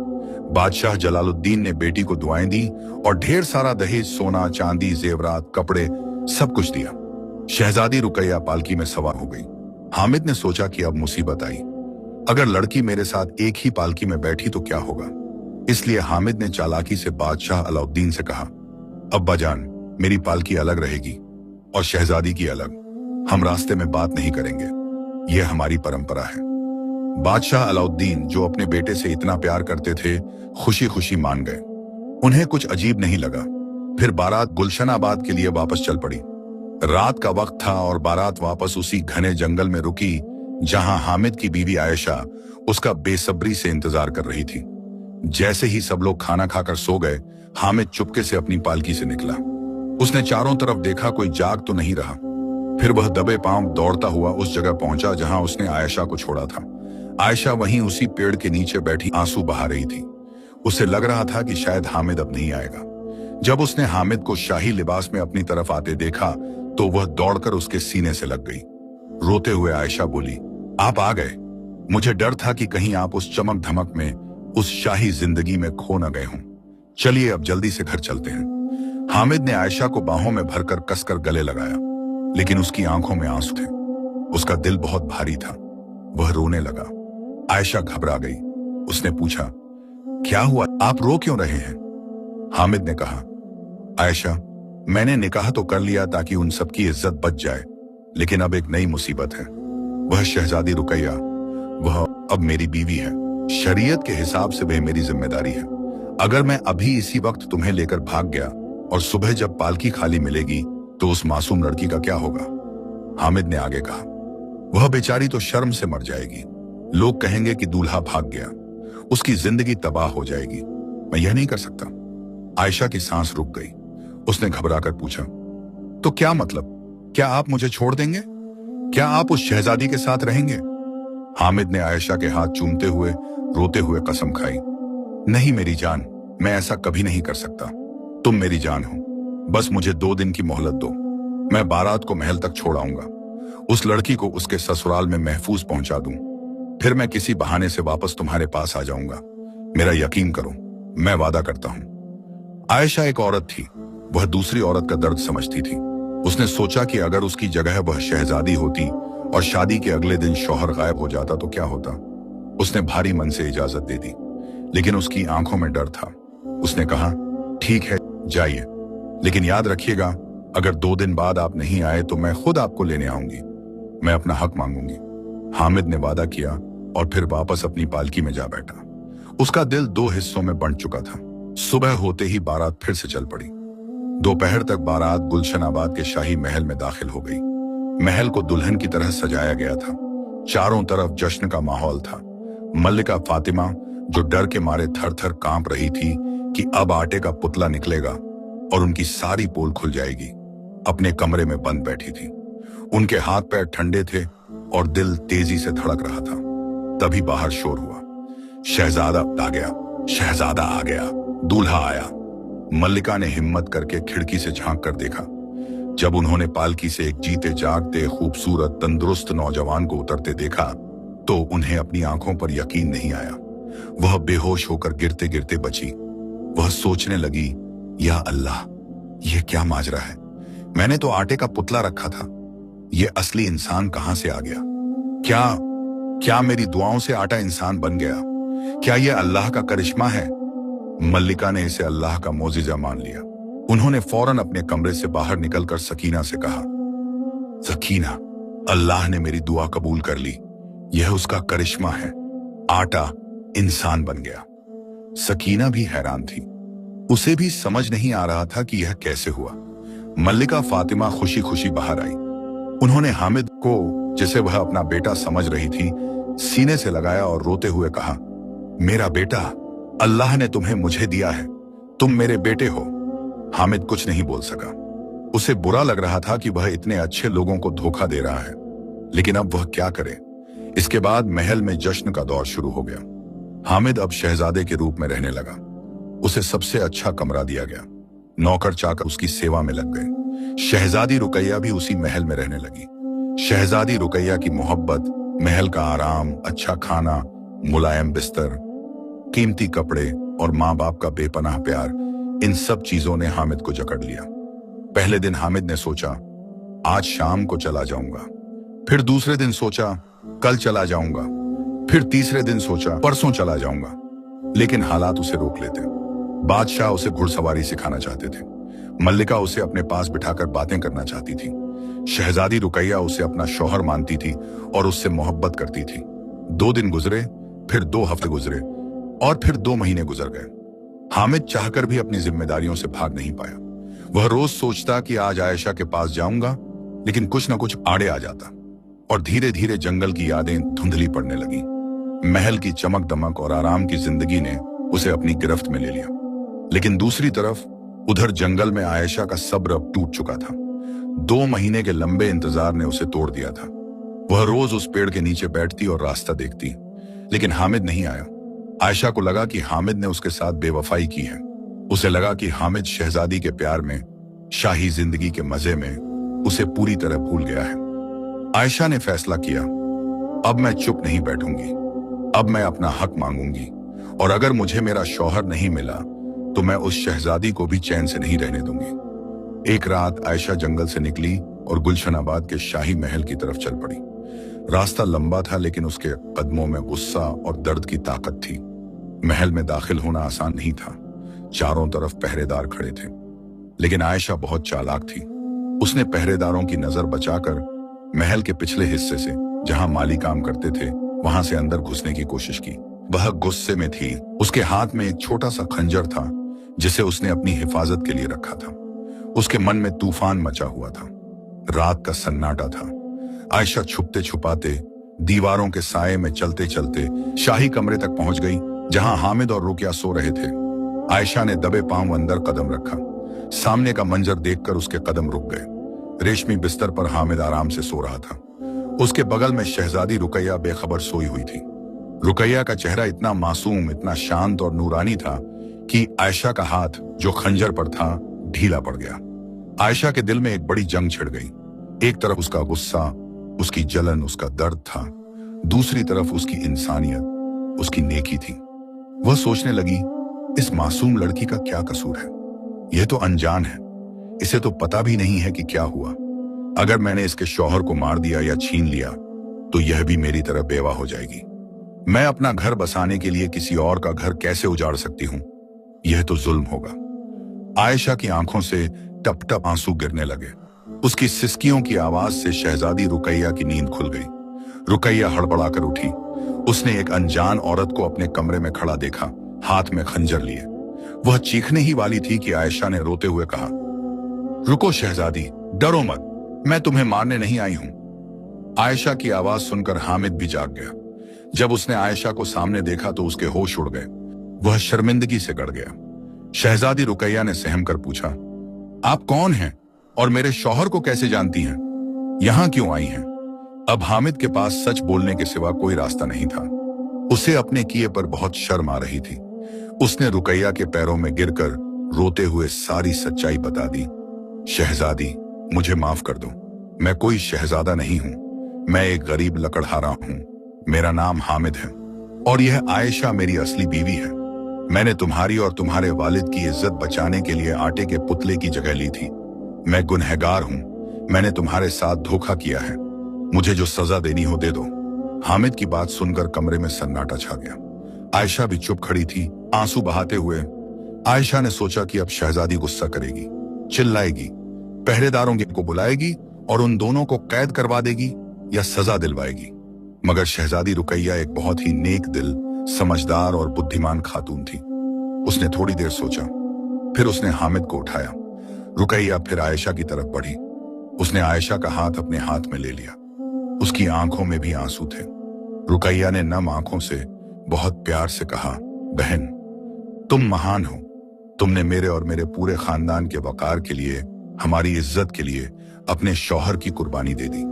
S1: बादशाह जलालुद्दीन ने बेटी को दुआएं दी और ढेर सारा दहेज, सोना चांदी, जेवरात, कपड़े, सब कुछ दिया। शहजादी रुकैया पालकी में सवार हो गई। हामिद ने सोचा कि अब मुसीबत आई। अगर लड़की मेरे साथ एक ही पालकी में बैठी तो क्या होगा? इसलिए हामिद ने चालाकी से बादशाह अलाउद्दीन से कहा, अब्बा जान, मेरी पालकी अलग रहेगी और शहजादी की अलग। हम रास्ते में बात नहीं करेंगे, यह हमारी परंपरा है। बादशाह अलाउद्दीन, जो अपने बेटे से इतना प्यार करते थे, खुशी खुशी मान गए। उन्हें कुछ अजीब नहीं लगा। फिर बारात गुलशनाबाद के लिए वापस चल पड़ी। रात का वक्त था और बारात वापस उसी घने जंगल में रुकी जहां हामिद की बीवी आयशा उसका बेसब्री से इंतजार कर रही थी। जैसे ही सब लोग खाना खाकर सो गए, हामिद चुपके से अपनी पालकी से निकला। उसने चारों तरफ देखा, कोई जाग तो नहीं रहा। फिर वह दबे पांव दौड़ता हुआ उस जगह पहुंचा जहां उसने आयशा को छोड़ा था। आयशा वहीं उसी पेड़ के नीचे बैठी आंसू बहा रही थी। उसे लग रहा था कि शायद हामिद अब नहीं आएगा। जब उसने हामिद को शाही लिबास में अपनी तरफ आते देखा तो वह दौड़कर उसके सीने से लग गई। रोते हुए आयशा बोली, आप आ गए, मुझे डर था कि कहीं आप उस चमक धमक में, उस शाही जिंदगी में खो न गए हों। चलिए अब जल्दी से घर चलते हैं। हामिद ने आयशा को बाहों में भरकर कसकर गले लगाया, लेकिन उसकी आंखों में आंसू थे। उसका दिल बहुत भारी था। वह रोने लगा। आयशा घबरा गई। उसने पूछा, क्या हुआ, आप रो क्यों रहे हैं? हामिद ने कहा, आयशा, मैंने निकाह तो कर लिया ताकि उन सबकी इज्जत बच जाए, लेकिन अब एक नई मुसीबत है। वह शहजादी रुकैया, वह अब मेरी बीवी है। शरीयत के हिसाब से वह मेरी जिम्मेदारी है। अगर मैं अभी इसी वक्त तुम्हें लेकर भाग गया और सुबह जब पालकी खाली मिलेगी तो उस मासूम लड़की का क्या होगा? हामिद ने आगे कहा, वह बेचारी तो शर्म से मर जाएगी। लोग कहेंगे कि दूल्हा भाग गया, उसकी जिंदगी तबाह हो जाएगी। मैं यह नहीं कर सकता। आयशा की सांस रुक गई। उसने घबराकर पूछा, तो क्या मतलब? क्या आप मुझे छोड़ देंगे? क्या आप उस शहजादी के साथ रहेंगे? हामिद ने आयशा के हाथ चूमते हुए रोते हुए कसम खाई, नहीं मेरी जान, मैं ऐसा कभी नहीं कर सकता। तुम मेरी जान हो, बस मुझे 2 दिन की मोहलत दो। मैं बारात को महल तक छोड़ आऊंगा, उस लड़की को उसके ससुराल में महफूज पहुंचा दूं। फिर मैं किसी बहाने से वापस तुम्हारे पास आ जाऊंगा। मेरा यकीन करो, मैं वादा करता हूं। आयशा एक औरत थी। वह दूसरी औरत का दर्द समझती थी। उसने सोचा कि अगर उसकी जगह वह शहजादी होती और शादी के अगले दिन शौहर गायब हो जाता तो क्या होता। उसने भारी मन से इजाजत दे दी, लेकिन उसकी आंखों में डर था। उसने कहा, ठीक है, जाइए, लेकिन याद रखिएगा, अगर 2 दिन बाद आप नहीं आए तो मैं खुद आपको लेने आऊंगी। मैं अपना हक मांगूंगी। हामिद ने वादा किया और फिर वापस अपनी पालकी में जा बैठा। उसका दिल 2 हिस्सों में बंट चुका था। सुबह होते ही बारात फिर से चल पड़ी। दोपहर तक बारात गुलशनाबाद के शाही महल में दाखिल हो गई। महल को दुल्हन की तरह सजाया गया था। चारों तरफ जश्न का माहौल था। मल्लिका फातिमा, जो डर के मारे थर थर कांप रही थी कि अब आटे का पुतला निकलेगा और उनकी सारी पोल खुल जाएगी, अपने कमरे में बंद बैठी थी। उनके हाथ पैर ठंडे थे और दिल तेजी से धड़क रहा था। तभी बाहर शोर हुआ, शहजादा आ गया, शहजादा आ गया, दूल्हा आया। मल्लिका ने हिम्मत करके खिड़की से झांक कर देखा। जब उन्होंने पालकी से एक जीते जागते खूबसूरत तंदुरुस्त नौजवान को उतरते देखा तो उन्हें अपनी आंखों पर यकीन नहीं आया। वह बेहोश होकर गिरते गिरते बची। वह सोचने लगी, या अल्लाह, यह क्या माजरा है? मैंने तो आटे का पुतला रखा था, यह असली इंसान कहां से आ गया? क्या मेरी दुआओं से आटा इंसान बन गया? क्या यह अल्लाह का करिश्मा है? मल्लिका ने इसे अल्लाह का मोजिजा मान लिया। उन्होंने फौरन अपने कमरे से बाहर निकलकर सकीना से कहा, सकीना, अल्लाह ने मेरी दुआ कबूल कर ली। यह उसका करिश्मा है, आटा इंसान बन गया। सकीना भी हैरान थी। उसे भी समझ नहीं आ रहा था कि यह कैसे हुआ। मल्लिका फातिमा खुशी खुशी बाहर आई। उन्होंने हामिद को, जिसे वह अपना बेटा समझ रही थी, सीने से लगाया और रोते हुए कहा, मेरा बेटा, अल्लाह ने तुम्हें मुझे दिया है, तुम मेरे बेटे हो। हामिद कुछ नहीं बोल सका। उसे बुरा लग रहा था कि वह इतने अच्छे लोगों को धोखा दे रहा है, लेकिन अब वह क्या करे। इसके बाद महल में जश्न का दौर शुरू हो गया। हामिद अब शहजादे के रूप में रहने लगा। उसे सबसे अच्छा कमरा दिया गया। नौकर चाकर उसकी सेवा में लग गए। शहजादी रुकैया भी उसी महल में रहने लगी। शहजादी रुकैया की मोहब्बत, महल का आराम, अच्छा खाना, मुलायम बिस्तर, कीमती कपड़े और माँ बाप का बेपनाह प्यार, इन सब चीजों ने हामिद को जकड़ लिया। पहले दिन हामिद ने सोचा, आज शाम को चला जाऊंगा। फिर दूसरे दिन सोचा, कल चला जाऊंगा। फिर तीसरे दिन सोचा, परसों चला जाऊंगा। लेकिन हालात उसे रोक लेते। बादशाह उसे घुड़सवारी सिखाना चाहते थे। मल्लिका उसे अपने पास बिठाकर बातें करना चाहती थी। शहजादी रुकैया उसे अपना शौहर मानती थी और उससे मोहब्बत करती थी। 2 दिन गुजरे, फिर 2 हफ्ते गुजरे और फिर 2 महीने गुजर गए। हामिद चाहकर भी अपनी जिम्मेदारियों से भाग नहीं पाया। वह रोज सोचता कि आज आयशा के पास जाऊंगा, लेकिन कुछ न कुछ आड़े आ जाता और धीरे धीरे जंगल की यादें धुंधली पड़ने लगी। महल की चमक दमक और आराम की जिंदगी ने उसे अपनी गिरफ्त में ले लिया। लेकिन दूसरी तरफ उधर जंगल में आयशा का सब्र अब टूट चुका था। 2 महीने के लंबे इंतजार ने उसे तोड़ दिया था। वह रोज उस पेड़ के नीचे बैठती और रास्ता देखती, लेकिन हामिद नहीं आया। आयशा को लगा कि हामिद ने उसके साथ बेवफाई की है। उसे लगा कि हामिद शहजादी के प्यार में, शाही जिंदगी के मजे में उसे पूरी तरह भूल गया है। आयशा ने फैसला किया, अब मैं चुप नहीं बैठूंगी, अब मैं अपना हक मांगूंगी, और अगर मुझे मेरा शौहर नहीं मिला तो मैं उस शहजादी को भी चैन से नहीं रहने दूंगी। एक रात आयशा जंगल से निकली और गुलशनाबाद के शाही महल की तरफ चल पड़ी। रास्ता लंबा था, लेकिन उसके कदमों में गुस्सा और दर्द की ताकत थी। महल में दाखिल होना आसान नहीं था। चारों तरफ पहरेदार खड़े थे, लेकिन आयशा बहुत चालाक थी। उसने पहरेदारों की नजर बचाकर महल के पिछले हिस्से से, जहां माली काम करते थे, वहां से अंदर घुसने की कोशिश की। वह गुस्से में थी। उसके हाथ में एक छोटा सा खंजर था जिसे उसने अपनी हिफाजत के लिए रखा था। उसके मन में तूफान मचा हुआ था। रात का सन्नाटा था। आयशा छुपते छुपाते दीवारों के साये में चलते चलते शाही कमरे तक पहुंच गई, जहां हामिद और रुकिया सो रहे थे। आयशा ने दबे पांव अंदर कदम रखा। सामने का मंजर देखकर उसके कदम रुक गए। रेशमी बिस्तर पर हामिद आराम से सो रहा था। उसके बगल में शहजादी रुकैया बेखबर सोई हुई थी। रुकैया का चेहरा इतना मासूम, इतना शांत और नूरानी था कि आयशा का हाथ जो खंजर पर था ढीला पड़ गया। आयशा के दिल में एक बड़ी जंग छिड़ गई। एक तरफ उसका गुस्सा, उसकी जलन, उसका दर्द था। दूसरी तरफ उसकी इंसानियत, उसकी नेकी थी। वह सोचने लगी, इस मासूम लड़की का क्या कसूर है? यह तो अनजान है, इसे तो पता भी नहीं है कि क्या हुआ। अगर मैंने इसके शौहर को मार दिया या छीन लिया तो यह भी मेरी तरह बेवा हो जाएगी। मैं अपना घर बसाने के लिए किसी और का घर कैसे उजाड़ सकती हूं? यह तो जुल्म होगा। आयशा की आंखों से टप टप आंसू गिरने लगे। उसकी सिसकियों की आवाज से शहजादी रुकैया की नींद खुल गई। रुकैया हड़बड़ाकर उठी। उसने एक अनजान औरत को अपने कमरे में खड़ा देखा, हाथ में खंजर लिए। वह चीखने ही वाली थी कि आयशा ने रोते हुए कहा, रुको शहजादी, डरो मत, मैं तुम्हें मारने नहीं आई हूं। आयशा की आवाज सुनकर हामिद भी जाग गया। जब उसने आयशा को सामने देखा तो उसके होश उड़ गए। वह शर्मिंदगी से गड़ गया। शहजादी रुकैया ने सहम कर पूछा, आप कौन हैं और मेरे शौहर को कैसे जानती हैं? यहां क्यों आई हैं? अब हामिद के पास सच बोलने के सिवा कोई रास्ता नहीं था। उसे अपने किए पर बहुत शर्म आ रही थी। उसने रुकैया के पैरों में गिरकर रोते हुए सारी सच्चाई बता दी। शहजादी, मुझे माफ कर दो। मैं कोई शहजादा नहीं हूं। मैं एक गरीब लकड़हारा हूं। मेरा नाम हामिद है और यह आयशा मेरी असली बीवी है। मैंने तुम्हारी और तुम्हारे वालिद की इज्जत बचाने के लिए आटे के पुतले की जगह ली थी। मैं गुनहगार हूं। मैंने तुम्हारे साथ धोखा किया है। मुझे जो सजा देनी हो दे दो। हामिद की बात सुनकर कमरे में सन्नाटा छा गया। आयशा भी चुप खड़ी थी, आंसू बहाते हुए। आयशा ने सोचा कि अब शहजादी गुस्सा करेगी, चिल्लाएगी, पहरेदारों को बुलाएगी और उन दोनों को कैद करवा देगी या सजा दिलवाएगी। मगर शहजादी रुकैया एक बहुत ही नेक दिल, समझदार और बुद्धिमान खातून थी। उसने थोड़ी देर सोचा, फिर उसने हामिद को उठाया। रुकैया फिर आयशा की तरफ बढ़ी। उसने आयशा का हाथ अपने हाथ में ले लिया। उसकी आंखों में भी आंसू थे। रुकैया ने नम आंखों से बहुत प्यार से कहा, बहन, तुम महान हो। तुमने मेरे और मेरे पूरे खानदान के वकार के लिए, हमारी इज्जत के लिए अपने शौहर की कुर्बानी दे दी,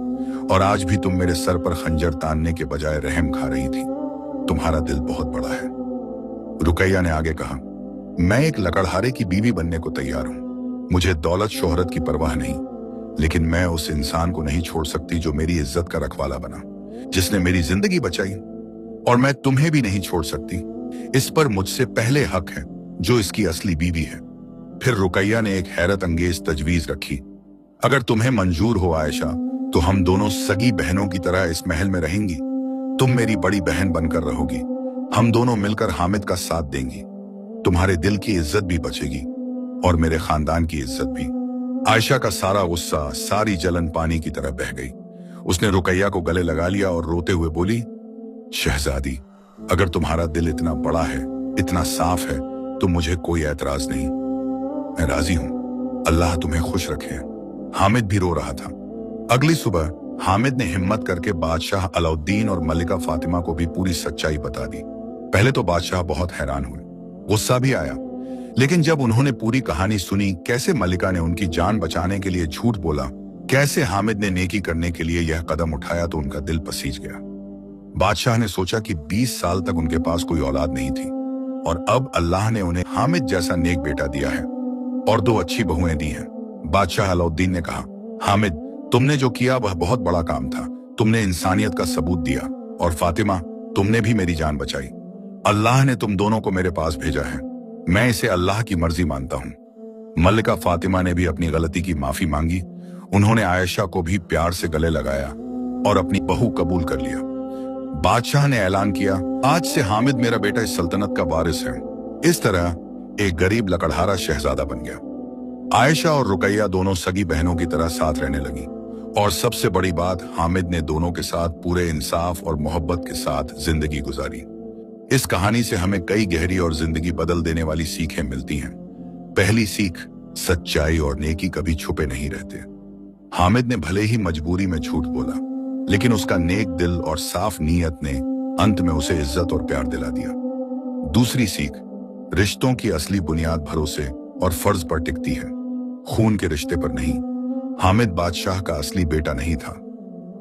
S1: और आज भी तुम मेरे सर पर खंजर तानने के बजाय रहम खा रही थी। तुम्हारा दिल बहुत बड़ा है। रुकैया ने आगे कहा, मैं एक लकड़हारे की बीवी बनने को तैयार हूं। मुझे दौलत शोहरत की परवाह नहीं, लेकिन मैं उस इंसान को नहीं छोड़ सकती जो मेरी इज्जत का रखवाला बना, जिसने मेरी जिंदगी बचाई। और मैं तुम्हें भी नहीं छोड़ सकती। इस पर मुझसे पहले हक है जो इसकी असली बीवी है। फिर रुकैया ने एक हैरत अंगेज तजवीज रखी, अगर तुम्हें मंजूर हो आयशा, तो हम दोनों सगी बहनों की तरह इस महल में रहेंगी। तुम मेरी बड़ी बहन बनकर रहोगी। हम दोनों मिलकर हामिद का साथ देंगी। तुम्हारे दिल की इज्जत भी बचेगी और मेरे खानदान की इज्जत भी। आयशा का सारा गुस्सा, सारी जलन पानी की तरह बह गई। उसने रुकैया को गले लगा लिया और रोते हुए बोली, शहजादी, अगर तुम्हारा दिल इतना बड़ा है, इतना साफ है, तो मुझे कोई एतराज नहीं। मैं राजी हूं। अल्लाह तुम्हें खुश रखे। हामिद भी रो रहा था। अगली सुबह हामिद ने हिम्मत करके बादशाह अलाउद्दीन और मलिका फातिमा को भी पूरी सच्चाई बता दी। पहले तो बादशाह बहुत हैरान हुए, गुस्सा भी आया, लेकिन जब उन्होंने पूरी कहानी सुनी, कैसे मलिका ने उनकी जान बचाने के लिए झूठ बोला, कैसे हामिद ने नेकी करने के लिए यह कदम उठाया, तो उनका दिल पसीज गया। बादशाह ने सोचा कि 20 साल तक उनके पास कोई औलाद नहीं थी और अब अल्लाह ने उन्हें हामिद जैसा नेक बेटा दिया है और 2 अच्छी बहुएं दी हैं। बादशाह अलाउद्दीन ने कहा, हामिद, तुमने जो किया वह बहुत बड़ा काम था। तुमने इंसानियत का सबूत दिया। और फातिमा, तुमने भी मेरी जान बचाई। अल्लाह ने तुम दोनों को मेरे पास भेजा है। मैं इसे अल्लाह की मर्जी मानता हूं। मल्लिका फातिमा ने भी अपनी गलती की माफी मांगी। उन्होंने आयशा को भी प्यार से गले लगाया और अपनी बहू कबूल कर लिया। बादशाह ने ऐलान किया, आज से हामिद मेरा बेटा इस सल्तनत का वारिस है। इस तरह एक गरीब लकड़हारा शहजादा बन गया। आयशा और रुकैया दोनों सगी बहनों की तरह साथ रहने लगी, और सबसे बड़ी बात, हामिद ने दोनों के साथ पूरे इंसाफ और मोहब्बत के साथ जिंदगी गुजारी। इस कहानी से हमें कई गहरी और जिंदगी बदल देने वाली सीखें मिलती हैं। पहली सीख, सच्चाई और नेकी कभी छुपे नहीं रहते। हामिद ने भले ही मजबूरी में झूठ बोला, लेकिन उसका नेक दिल और साफ नीयत ने अंत में उसे इज्जत और प्यार दिला दिया। दूसरी सीख, रिश्तों की असली बुनियाद भरोसे और फर्ज पर टिकती है, खून के रिश्ते पर नहीं। हामिद बादशाह का असली बेटा नहीं था,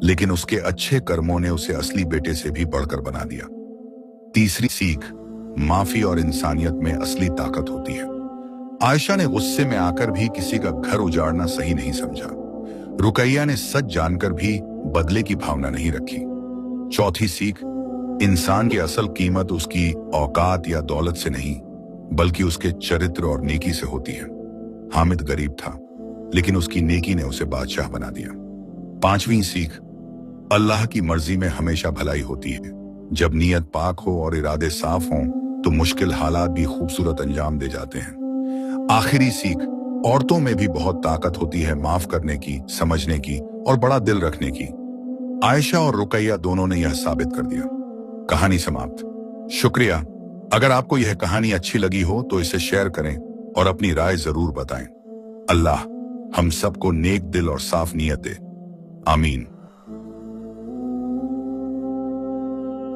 S1: लेकिन उसके अच्छे कर्मों ने उसे असली बेटे से भी बढ़कर बना दिया। तीसरी सीख, माफी और इंसानियत में असली ताकत होती है। आयशा ने गुस्से में आकर भी किसी का घर उजाड़ना सही नहीं समझा। रुकैया ने सच जानकर भी बदले की भावना नहीं रखी। चौथी सीख, इंसान की असल कीमत उसकी औकात या दौलत से नहीं, बल्कि उसके चरित्र और नेकी से होती है। हामिद गरीब था, लेकिन उसकी नेकी ने उसे बादशाह बना दिया। पांचवी सीख, अल्लाह की मर्जी में हमेशा भलाई होती है। जब नीयत पाक हो और इरादे साफ हों, तो मुश्किल हालात भी खूबसूरत अंजाम दे जाते हैं। आखिरी सीख, औरतों में भी बहुत ताकत होती है, माफ करने की, समझने की और बड़ा दिल रखने की। आयशा और रुकैया दोनों ने यह साबित कर दिया। कहानी समाप्त। शुक्रिया। अगर आपको यह कहानी अच्छी लगी हो तो इसे शेयर करें और अपनी राय जरूर बताएं। अल्लाह हम सबको नेक दिल और साफ नीयत दे। आमीन।